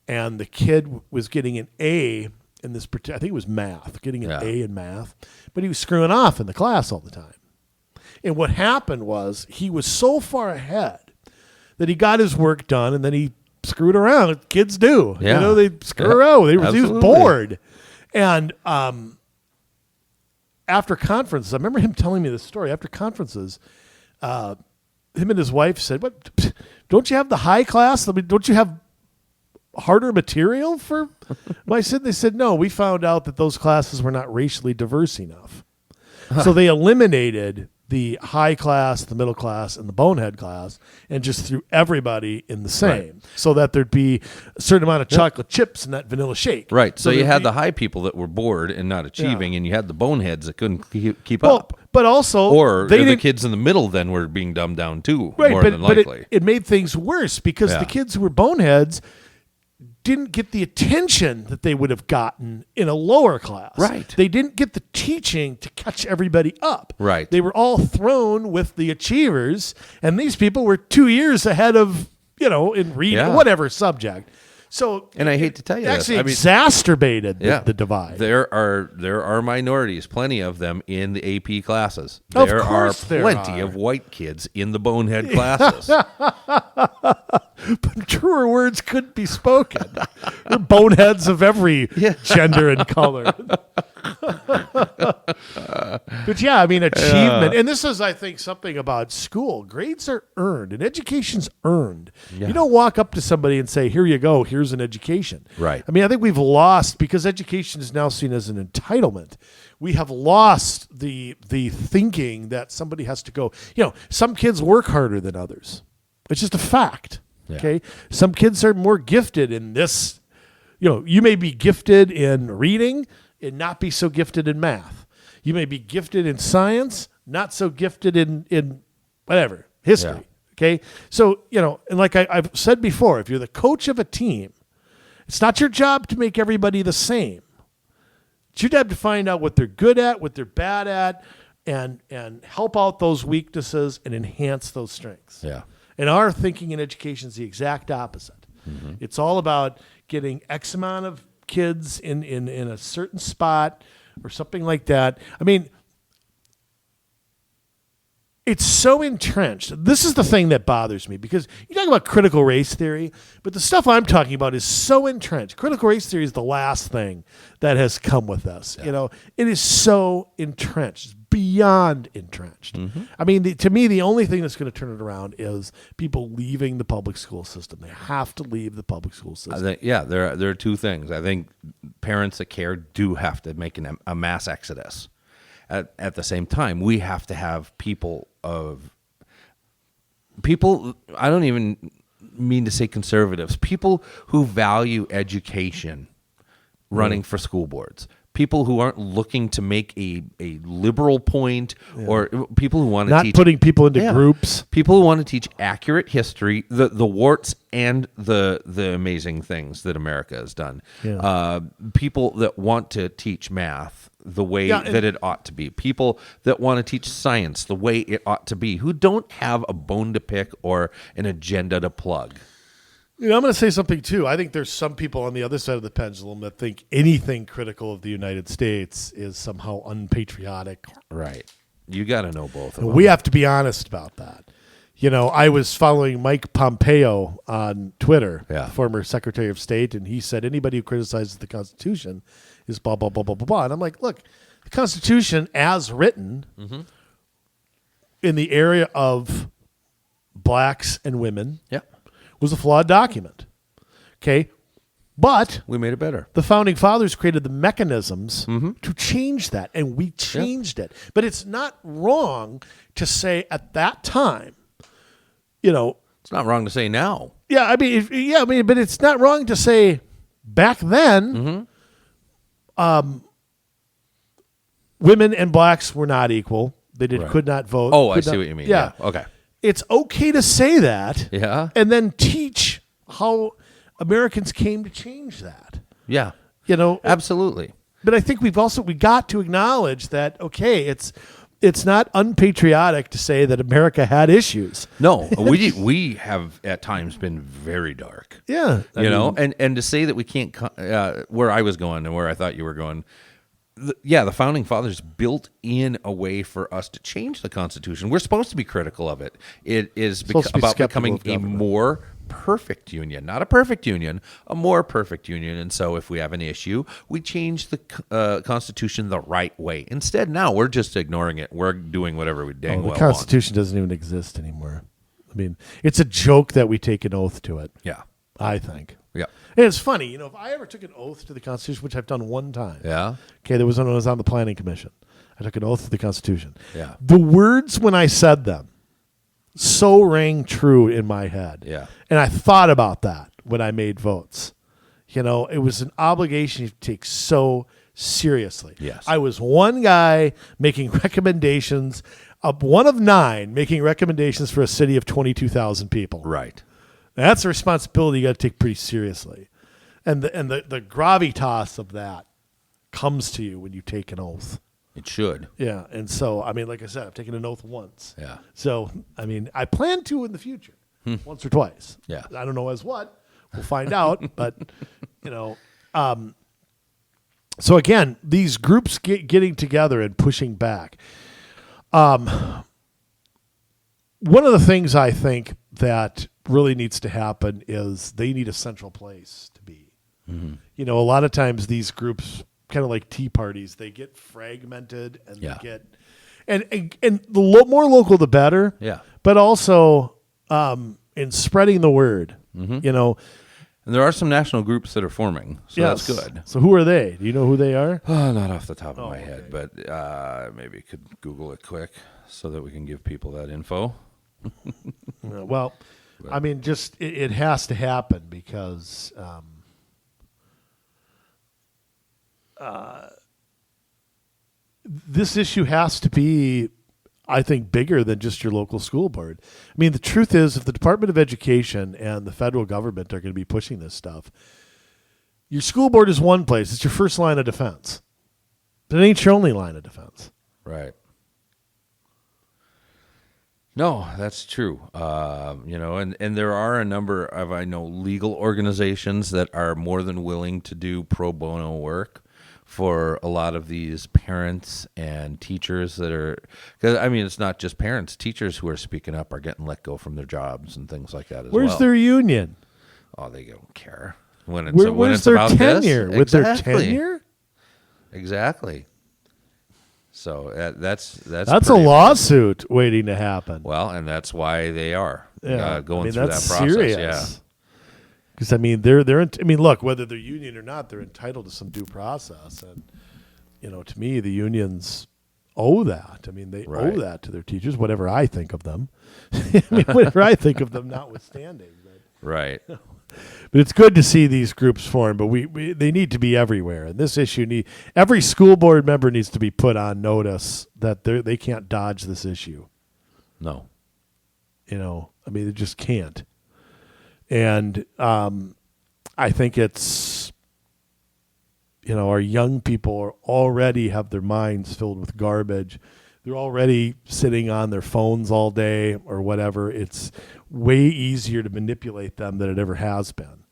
and the kid was getting an A in this. I think it was math, getting an A in math, but he was screwing off in the class all the time. And what happened was he was so far ahead that he got his work done, and then he screwed around. Kids do. Yeah. They screw around. He was bored. And after conferences, I remember him telling me this story. After conferences, him and his wife said, "What? Don't you have the high class? I mean, don't you have harder material for my son? They said, no, we found out that those classes were not racially diverse enough. So they eliminated the high class, the middle class, and the bonehead class, and just threw everybody in the same, Right. so that there'd be a certain amount of chocolate chips in that vanilla shake. Right. So you had there'd the high people that were bored and not achieving, and you had the boneheads that couldn't keep Well, up. but also, Or they the didn't- kids in the middle then were being dumbed down too, right, more but, than but likely. it made things worse because Yeah. the kids who were boneheads didn't get the attention that they would have gotten in a lower class. Right. They didn't get the teaching to catch everybody up. Right. They were all thrown with the achievers, and these people were 2 years ahead of, in reading, Yeah. whatever subject. So, And I hate to tell you it this. actually I mean, exacerbated the divide. There are minorities, plenty of them in the AP classes. Of There course are there plenty are. of white kids in the bonehead classes. But truer words couldn't be spoken. We're boneheads of every gender and color. But yeah, I mean, achievement. And this is, I think, something about school. Grades are earned, and education's earned. Yeah. You don't walk up to somebody and say, here you go, here's an education. Right. I mean, I think we've lost, because education is now seen as an entitlement. We have lost the thinking that somebody has to go. Some kids work harder than others. It's just a fact. Yeah. Okay. Some kids are more gifted in this. You may be gifted in reading and not be so gifted in math. You may be gifted in science, not so gifted in whatever, history. Yeah. Okay. So, and like I've said before, if you're the coach of a team, it's not your job to make everybody the same. It's your job to find out what they're good at, what they're bad at, and help out those weaknesses and enhance those strengths. Yeah. And our thinking in education is the exact opposite. Mm-hmm. It's all about getting X amount of kids in a certain spot or something like that. I mean, it's so entrenched. This is the thing that bothers me, because you talk about critical race theory, but the stuff I'm talking about is so entrenched. Critical race theory is the last thing that has come with us. Yeah. It is so entrenched. It's beyond entrenched. Mm-hmm. I mean, to me, the only thing that's going to turn it around is people leaving the public school system. They have to leave the public school system. There are two things. I think parents that care do have to make a mass exodus. At the same time, we have to have people. I don't even mean to say conservatives. People who value education running for school boards. People who aren't looking to make a liberal point, or people who want to Not teach, putting people into groups. People who want to teach accurate history, the warts and the amazing things that America has done. Yeah. People that want to teach math the way that it ought to be. People that want to teach science the way it ought to be, who don't have a bone to pick or an agenda to plug. I'm going to say something, too. I think there's some people on the other side of the pendulum that think anything critical of the United States is somehow unpatriotic. Right. You got to know both of them. We have to be honest about that. I was following Mike Pompeo on Twitter, former Secretary of State, and he said anybody who criticizes the Constitution is blah, blah, blah, blah, blah, blah. And I'm like, look, the Constitution as written in the area of blacks and women was a flawed document. Okay? But we made it better. the Founding Fathers created the mechanisms to change that, and we changed it. But it's not wrong to say at that time, It's not wrong to say now. but it's not wrong to say back then, women and blacks were not equal. They could not vote. Oh, I could see not- what you mean. Yeah. Okay. It's okay to say that. Yeah. And then teach how Americans came to change that. Yeah. Absolutely. Absolutely. But I think we got to acknowledge that, it's not unpatriotic to say that America had issues. No, we have at times been very dark. Yeah. And to say that we can't, where I was going and where I thought you were going, the Founding Fathers built in a way for us to change the Constitution. We're supposed to be critical of it. It is about becoming a more perfect union, not a perfect union, a more perfect union. And so if we have an issue, we change the Constitution the right way. Instead, now we're just ignoring it. We're doing whatever we dang well The Constitution doesn't even exist anymore. I mean, it's a joke that we take an oath to it. Yeah. I think. Yeah. And it's funny, if I ever took an oath to the Constitution, which I've done one time. Yeah. Okay, there was when I was on the Planning Commission. I took an oath to the Constitution. Yeah. The words when I said them so rang true in my head. Yeah. And I thought about that when I made votes. It was an obligation you take so seriously. Yes. I was one guy making recommendations, one of 9 making recommendations for a city of 22,000 people. Right. That's a responsibility you got to take pretty seriously. And the gravitas of that comes to you when you take an oath. It should. Yeah. And so, like I said, I've taken an oath once. Yeah. So, I plan to in the future, once or twice. Yeah. I don't know as what. We'll find out. But, so again, these groups getting together and pushing back. One of the things I think that really needs to happen is they need a central place to be. Mm-hmm. A lot of times these groups, kind of like tea parties, they get fragmented and they get, and the more local, the better. Yeah. But also in spreading the word, And there are some national groups that are forming, so that's good. So who are they? Do you know who they are? Not off the top of my head, okay. but maybe you could Google it quick so that we can give people that info. Well, just it has to happen because this issue has to be, I think, bigger than just your local school board. The truth is, if the Department of Education and the federal government are going to be pushing this stuff, your school board is one place. It's your first line of defense. But it ain't your only line of defense. Right. No, that's true. And there are a number of, legal organizations that are more than willing to do pro bono work for a lot of these parents and teachers that are, because it's not just parents, teachers who are speaking up are getting let go from their jobs and things like that as well. Where's their union? Oh, they don't care when Where's it's their about tenure? this. With Exactly. their tenure? Exactly. So that's a lawsuit waiting to happen. Well, and that's why they are going through that that's process. Serious. Yeah. Because they're look, whether they're union or not, they're entitled to some due process, and to me, the unions owe that. They Right. owe that to their teachers, whatever I think of them. Whatever I think of them, notwithstanding. Right. But it's good to see these groups form. But they need to be everywhere, and this issue every school board member needs to be put on notice that they can't dodge this issue. No. They just can't. And I think it's, our young people already have their minds filled with garbage. They're already sitting on their phones all day or whatever. It's way easier to manipulate them than it ever has been,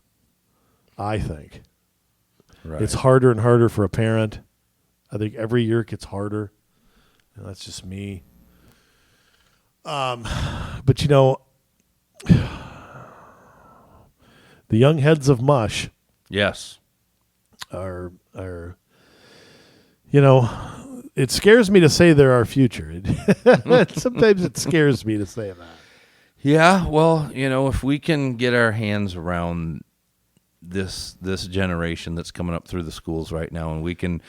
I think. Right. It's harder and harder for a parent. I think every year it gets harder. And that's just me. But, the young heads of mush Yes. are it scares me to say they're our future. Sometimes it scares me to say that. Yeah. Well, if we can get our hands around this generation that's coming up through the schools right now, and we can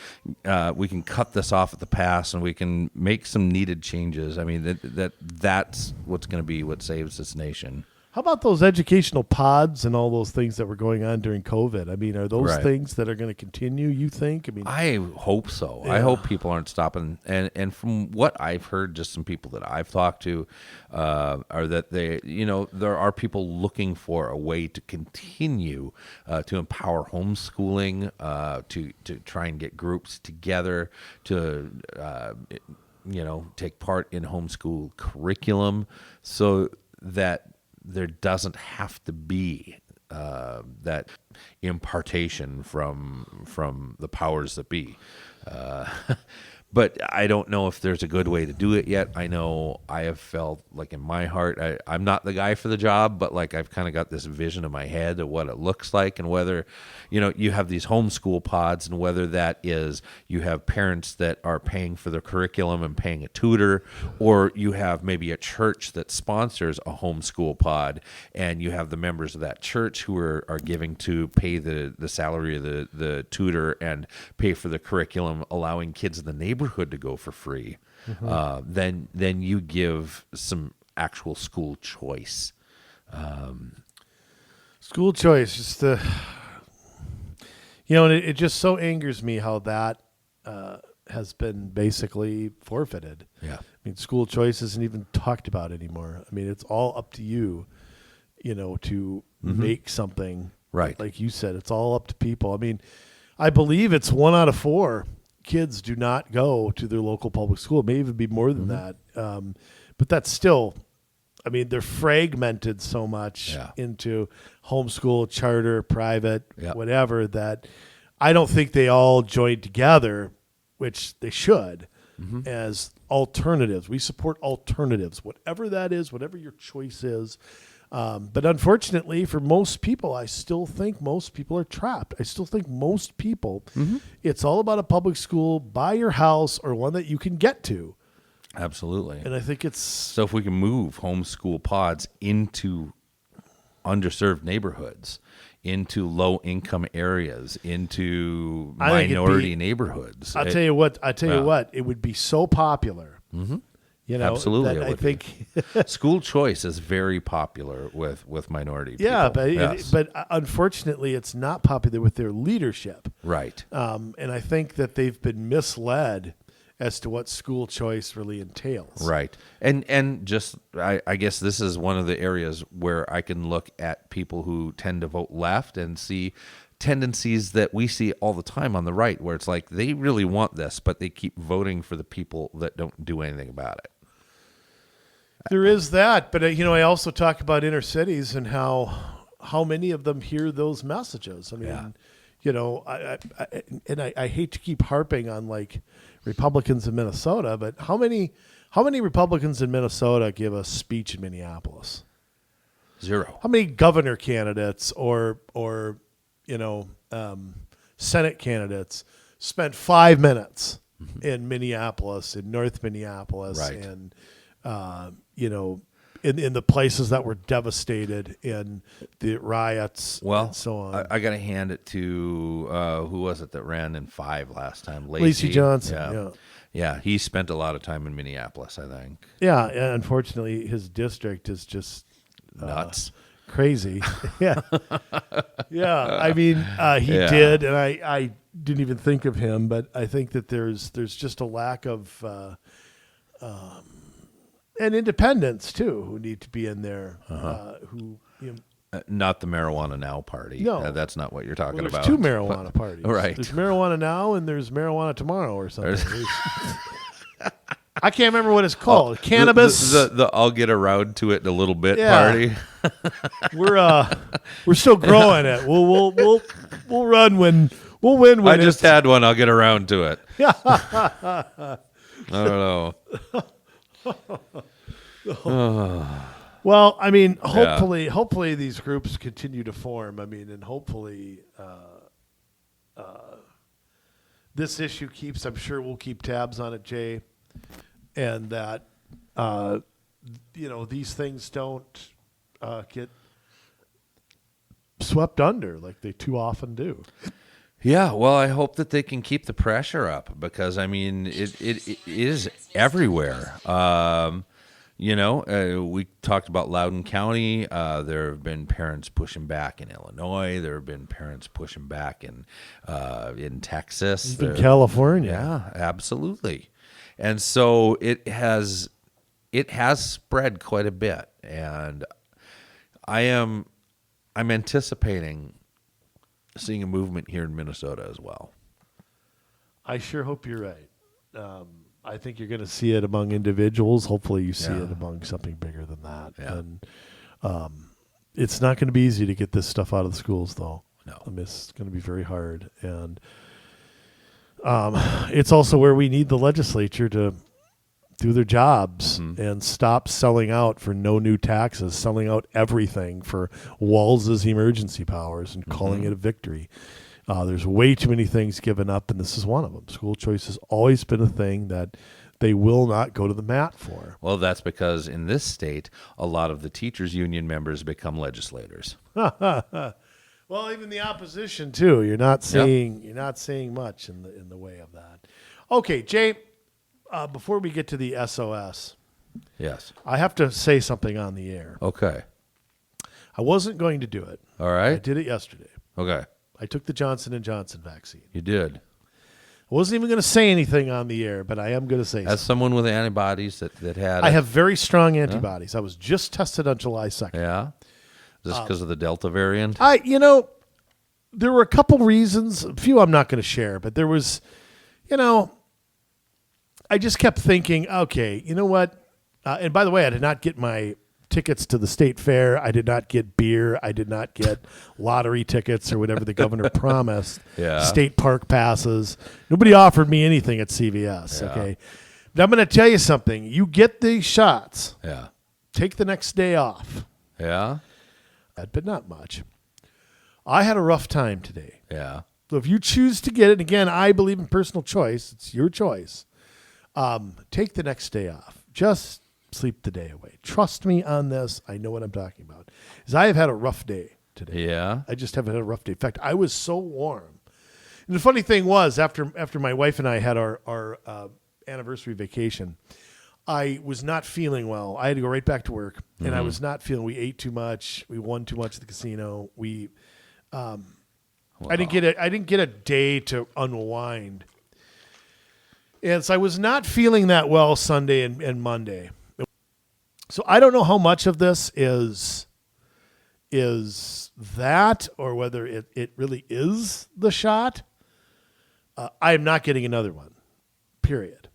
cut this off at the pass, and we can make some needed changes. That's what's going to be what saves this nation. How about those educational pods and all those things that were going on during COVID? Are those Right. things that are going to continue, you think? I hope so. Yeah. I hope people aren't stopping. And from what I've heard, just some people that I've talked to, are that there are people looking for a way to continue to empower homeschooling, to try and get groups together to, take part in homeschool curriculum so that there doesn't have to be that impartation from the powers that be. But I don't know if there's a good way to do it yet. I know I have felt like in my heart, I'm not the guy for the job, but like I've kind of got this vision in my head of what it looks like, and whether, you have these homeschool pods, and whether that is you have parents that are paying for the curriculum and paying a tutor, or you have maybe a church that sponsors a homeschool pod, and you have the members of that church who are giving to pay the salary of the tutor and pay for the curriculum, allowing kids in the neighborhood to go for free. Then you give some actual school choice. School choice, just and it just so angers me how that has been basically forfeited. Yeah. I mean, school choice isn't even talked about anymore. I mean, it's all up to you, to make something. Right. Like you said, it's all up to people. I mean, I believe it's 1 out of 4 kids do not go to their local public school. It may even be more than that. But that's still, I mean, they're fragmented so much into homeschool, charter, private, whatever, that I don't think they all join together, which they should, as alternatives. We support alternatives, whatever that is, whatever your choice is. But unfortunately, for most people, I still think most people are trapped. I still think most people, it's all about a public school by your house or one that you can get to. Absolutely. And I think it's... So if we can move homeschool pods into underserved neighborhoods, into low-income areas, into minority neighborhoods. I'll tell you what, it would be so popular. Absolutely, that I think school choice is very popular with minority people. Yeah, but unfortunately, it's not popular with their leadership. Right. And I think that they've been misled as to what school choice really entails. Right. And just I guess this is one of the areas where I can look at people who tend to vote left and see tendencies that we see all the time on the right, where it's like they really want this, but they keep voting for the people that don't do anything about it. There is that, but I also talk about inner cities and how many of them hear those messages. I mean, I hate to keep harping on like Republicans in Minnesota, but how many Republicans in Minnesota give a speech in Minneapolis? 0. How many governor candidates or Senate candidates spent 5 minutes in Minneapolis, in North Minneapolis, right. and in the places that were devastated in the riots and so on. I got to hand it to, who was it that ran in 5 last time? Lacey Johnson. Yeah, he spent a lot of time in Minneapolis, I think. Yeah, and unfortunately, his district is just nuts. Crazy. Yeah. I mean, he did, and I didn't even think of him, but I think that there's just a lack of and independents too, who need to be in there. Not the Marijuana Now party. No, that's not what you're talking there's about. 2 marijuana parties. Right. There's Marijuana Now and there's Marijuana Tomorrow or something. I can't remember what it's called. Cannabis. The I'll get around to it in a little bit party. We're still growing it. We'll run when we'll win when I just had one. I'll get around to it. I don't know. Well, I mean, hopefully these groups continue to form. I mean, and hopefully this issue keeps. I'm sure we'll keep tabs on it, Jay, and that these things don't get swept under like they too often do. Yeah, well, I hope that they can keep the pressure up, because I mean, it is everywhere. We talked about Loudoun County. There have been parents pushing back in Illinois. There have been parents pushing back in Texas. In California. Yeah, absolutely. And so it has spread quite a bit, and I'm anticipating seeing a movement here in Minnesota as well. I sure hope you're right. I think you're going to see it among individuals. Hopefully you see it among something bigger than that. Yeah. And it's not going to be easy to get this stuff out of the schools, though. No. I mean, it's going to be very hard. And It's also where we need the legislature to do their jobs and stop selling out for no new taxes, selling out everything for Walz's emergency powers and calling it a victory. There's way too many things given up, and this is one of them. School choice has always been a thing that they will not go to the mat for. Well, that's because in this state, a lot of the teachers' union members become legislators. Well, even the opposition too. You're not seeing much in the way of that. Okay, Jay. Before we get to the SOS, Yes. I have to say something on the air. Okay. I wasn't going to do it. All I right. did it yesterday. Okay. I took the Johnson & Johnson vaccine. You did. I wasn't even going to say anything on the air, but I am going to say As something. someone with antibodies that had I it. have very strong antibodies. I was just tested on July 2nd. Yeah. Is this because of the Delta variant? There were a couple reasons. A few I'm not going to share, but there was, I just kept thinking, okay, you know what? And by the way, I did not get my tickets to the state fair. I did not get beer. I did not get lottery tickets or whatever the governor promised. Yeah. State park passes. Nobody offered me anything at CVS. Yeah. Okay. But I'm going to tell you something. You get these shots. Yeah. Take the next day off. Yeah. But not much. I had a rough time today. Yeah. So if you choose to get it, again, I believe in personal choice. It's your choice. Take the next day off. Just sleep the day away. Trust me on this. I know what I'm talking about. Because I have had a rough day today. Yeah. I just haven't had a rough day. In fact, I was so warm. And the funny thing was, after my wife and I had our anniversary vacation, I was not feeling well. I had to go right back to work, and I was not feeling. We ate too much. We won too much at the casino. I didn't get a day to unwind. And so I was not feeling that well Sunday and Monday. So I don't know how much of this is that or whether it really is the shot. I am not getting another one, period.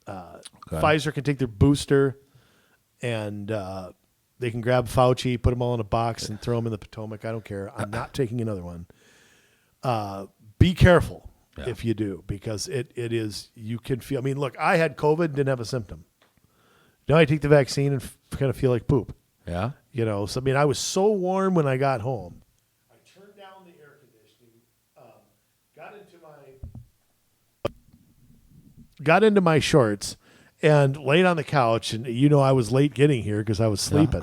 Okay. Pfizer can take their booster and they can grab Fauci, put them all in a box and throw them in the Potomac. I don't care. I'm not taking another one. Be careful. Yeah. If you do, because it is, you can feel, look, I had COVID, didn't have a symptom. Now I take the vaccine and kind of feel like poop, Yeah. So, I was so warm when I got home. I turned down the air conditioning, got into my shorts and laid on the couch. And, I was late getting here because I was sleeping.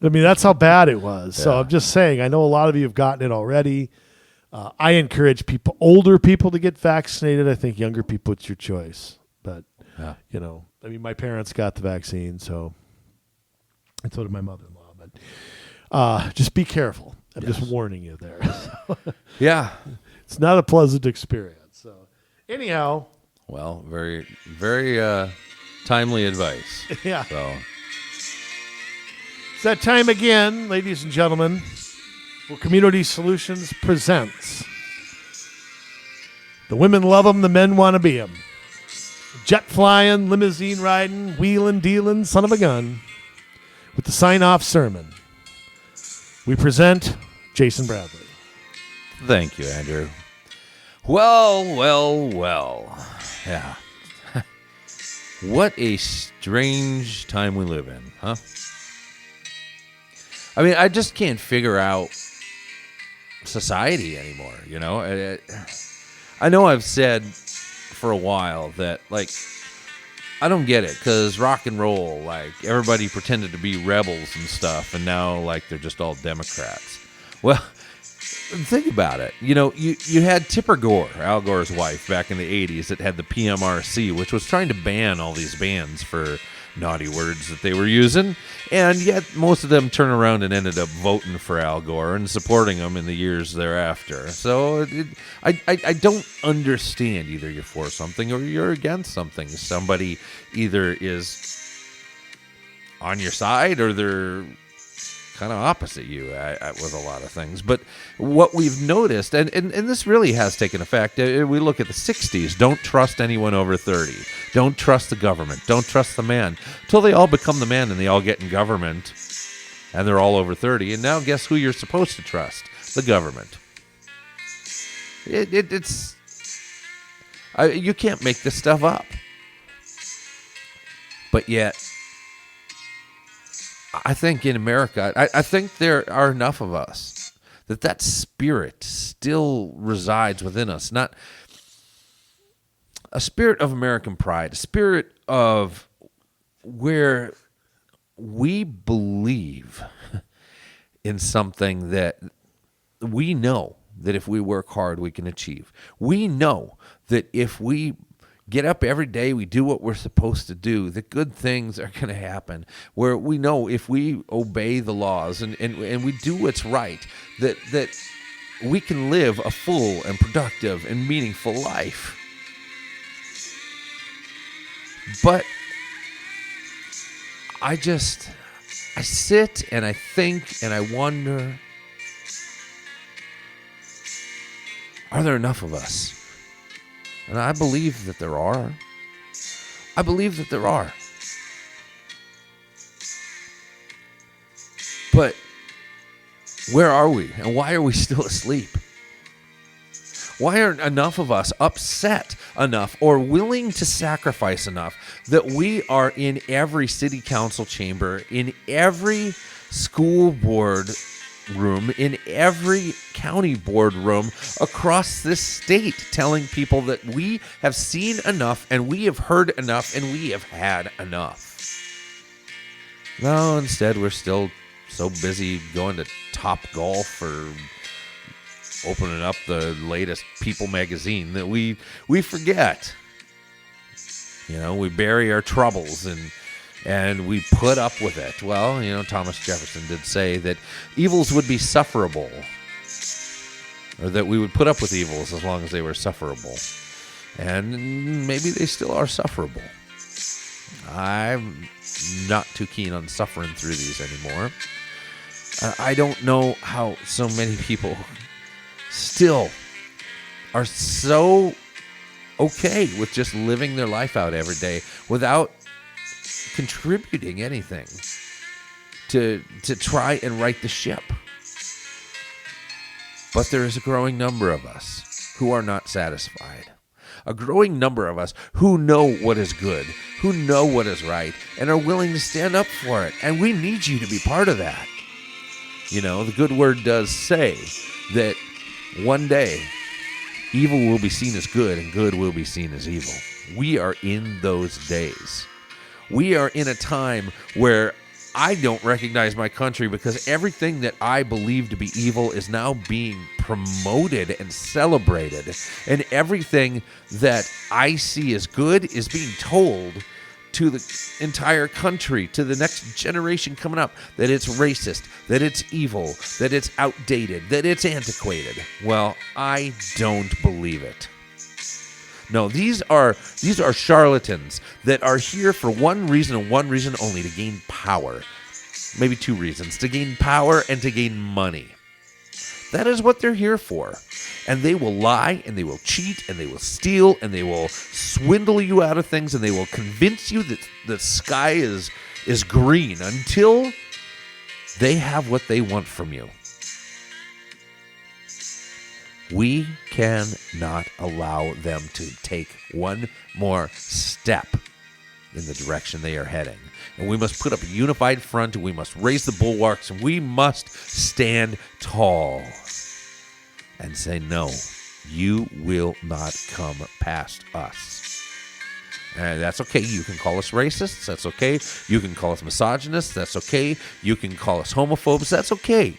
That's how bad it was. So Yeah. I'm just saying, I know a lot of you have gotten it already. I encourage older people to get vaccinated. I think younger people, it's your choice. But, my parents got the vaccine, and so did my mother-in-law. But just be careful. I'm just warning you there. Yeah. It's not a pleasant experience. So, anyhow. Well, very, very timely advice. Yeah. So. It's that time again, ladies and gentlemen. Well, Community Solutions presents The Women Love 'Em, the Men Want to Be 'Em. Jet flying, limousine riding, wheeling, dealing, son of a gun. With the sign-off sermon, we present Jason Bradley. Thank you, Andrew. Well. Yeah. What a strange time we live in, huh? I just can't figure out society anymore, I know I've said for a while that, I don't get it, because rock and roll, everybody pretended to be rebels and stuff, and now, they're just all Democrats. Well, think about it. You had Tipper Gore, Al Gore's wife, back in the 80s that had the PMRC, which was trying to ban all these bands for naughty words that they were using, and yet most of them turned around and ended up voting for Al Gore and supporting him in the years thereafter. So I don't understand. Either you're for something or you're against something. Somebody either is on your side or they're kind of opposite you with a lot of things. But what we've noticed, and this really has taken effect, we look at the 60s, don't trust anyone over 30. Don't trust the government. Don't trust the man. Until they all become the man and they all get in government and they're all over 30. And now guess who you're supposed to trust? The government. It's You can't make this stuff up. But yet, I think in America, I think there are enough of us that spirit still resides within us. Not a spirit of American pride, a spirit of where we believe in something that we know that if we work hard, we can achieve. We know that if we get up every day, we do what we're supposed to do, that good things are going to happen. Where we know if we obey the laws and we do what's right, that we can live a full and productive and meaningful life. But I sit and I think and I wonder, are there enough of us? And I believe that there are. I believe that there are. But where are we? And why are we still asleep? Why aren't enough of us upset enough or willing to sacrifice enough that we are in every city council chamber, in every school board room, in every county board room across this state, telling people that we have seen enough and we have heard enough and we have had enough? No, instead we're still so busy going to Top Golf or opening up the latest People magazine that we forget. We bury our troubles and we put up with it. Well, Thomas Jefferson did say that evils would be sufferable, or that we would put up with evils as long as they were sufferable. And maybe they still are sufferable. I'm not too keen on suffering through these anymore. I don't know how so many people still are so okay with just living their life out every day without contributing anything to try and right the ship. But there is a growing number of us who are not satisfied. A growing number of us who know what is good, who know what is right, and are willing to stand up for it. And we need you to be part of that. The good word does say that one day evil will be seen as good and good will be seen as evil. We are in those days. We are in a time where I don't recognize my country because everything that I believe to be evil is now being promoted and celebrated. And everything that I see as good is being told to the entire country, to the next generation coming up, that it's racist, that it's evil, that it's outdated, that it's antiquated. Well, I don't believe it. No, these are charlatans that are here for one reason and one reason only: to gain power. Maybe two reasons: to gain power and to gain money. That is what they're here for. And they will lie, and they will cheat, and they will steal, and they will swindle you out of things, and they will convince you that the sky is green until they have what they want from you. We cannot allow them to take one more step in the direction they are heading. And we must put up a unified front, and we must raise the bulwarks, and we must stand tall and say, no, you will not come past us. And that's okay. You can call us racists. That's okay. You can call us misogynists. That's okay. You can call us homophobes. That's okay.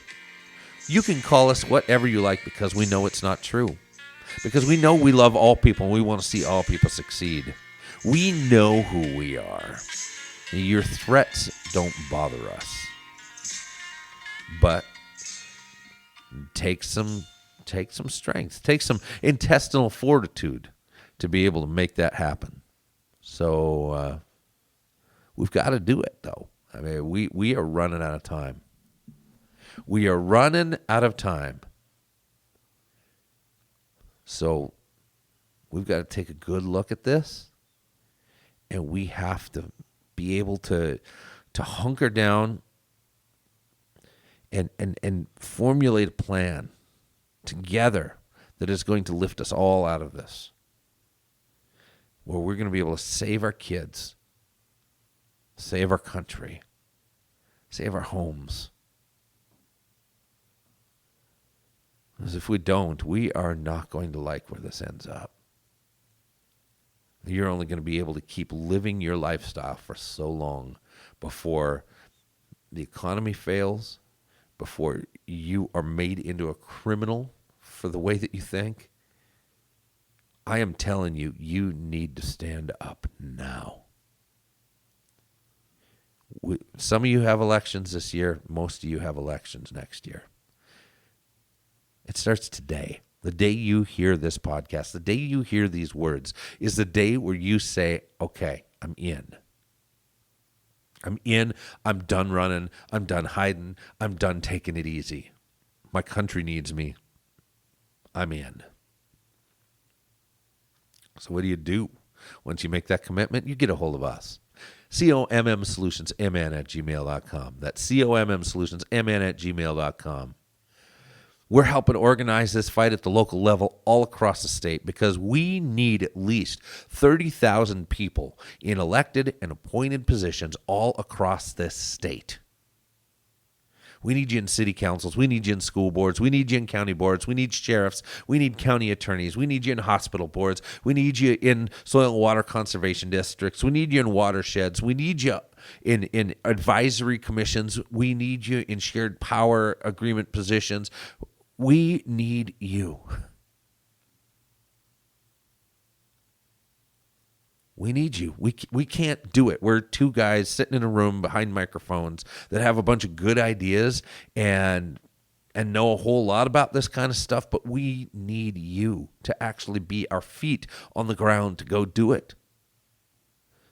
You can call us whatever you like, because we know it's not true. Because we know we love all people and we want to see all people succeed. We know who we are. Your threats don't bother us. But take some strength. Take some intestinal fortitude to be able to make that happen. So we've got to do it, though. I mean, we are running out of time. We are running out of time. So we've got to take a good look at this, and we have to be able to hunker down and formulate a plan together that is going to lift us all out of this. where we're going to be able to save our kids, save our country, save our homes. Because if we don't, we are not going to like where this ends up. You're only going to be able to keep living your lifestyle for so long before the economy fails, before you are made into a criminal for the way that you think. I am telling you, you need to stand up now. Some of you have elections this year. Most of you have elections next year. It starts today. The day you hear this podcast, the day you hear these words, is the day where you say, okay, I'm in. I'm in. I'm done running. I'm done hiding. I'm done taking it easy. My country needs me. I'm in. So what do? Once you make that commitment, you get a hold of us. COMMsolutionsMN@gmail.com. That's COMMsolutionsMN@gmail.com. We're helping organize this fight at the local level all across the state because we need at least 30,000 people in elected and appointed positions all across this state. We need you in city councils. We need you in school boards. We need you in county boards. We need sheriffs. We need county attorneys. We need you in hospital boards. We need you in soil and water conservation districts. We need you in watersheds. We need you in advisory commissions. We need you in shared power agreement positions. We need you. We need you. We can't do it. We're two guys sitting in a room behind microphones that have a bunch of good ideas and know a whole lot about this kind of stuff, but we need you to actually be our feet on the ground to go do it.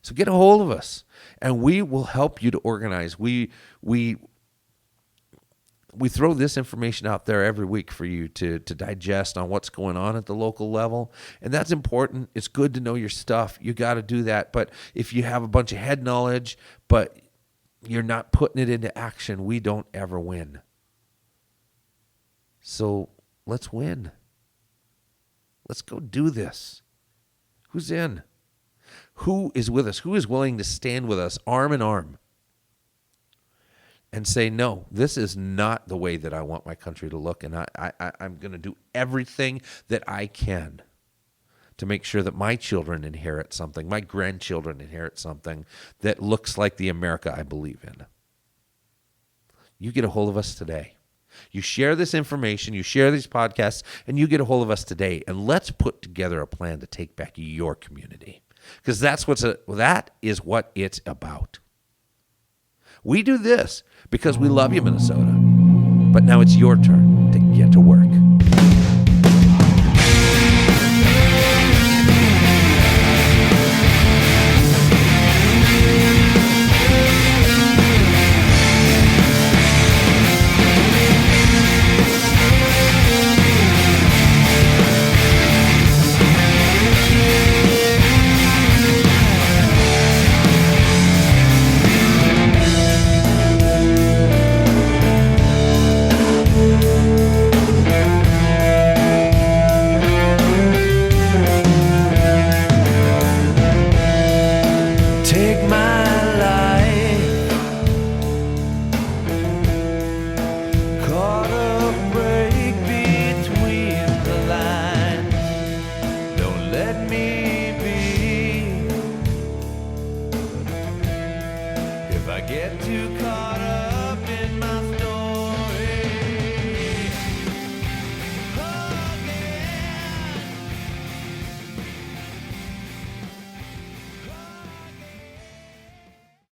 So get a hold of us, and we will help you to organize. We throw this information out there every week for you to digest on what's going on at the local level. And that's important. It's good to know your stuff. You got to do that. But if you have a bunch of head knowledge, but you're not putting it into action, we don't ever win. So let's win. Let's go do this. Who's in? Who is with us? Who is willing to stand with us arm in arm? And say, no, this is not the way that I want my country to look, and I'm going to do everything that I can to make sure that my children inherit something, my grandchildren inherit something that looks like the America I believe in. You get a hold of us today. You share this information, you share these podcasts, and you get a hold of us today, and let's put together a plan to take back your community, because that is what it's about. We do this because we love you, Minnesota. But now it's your turn to get to work. Get too caught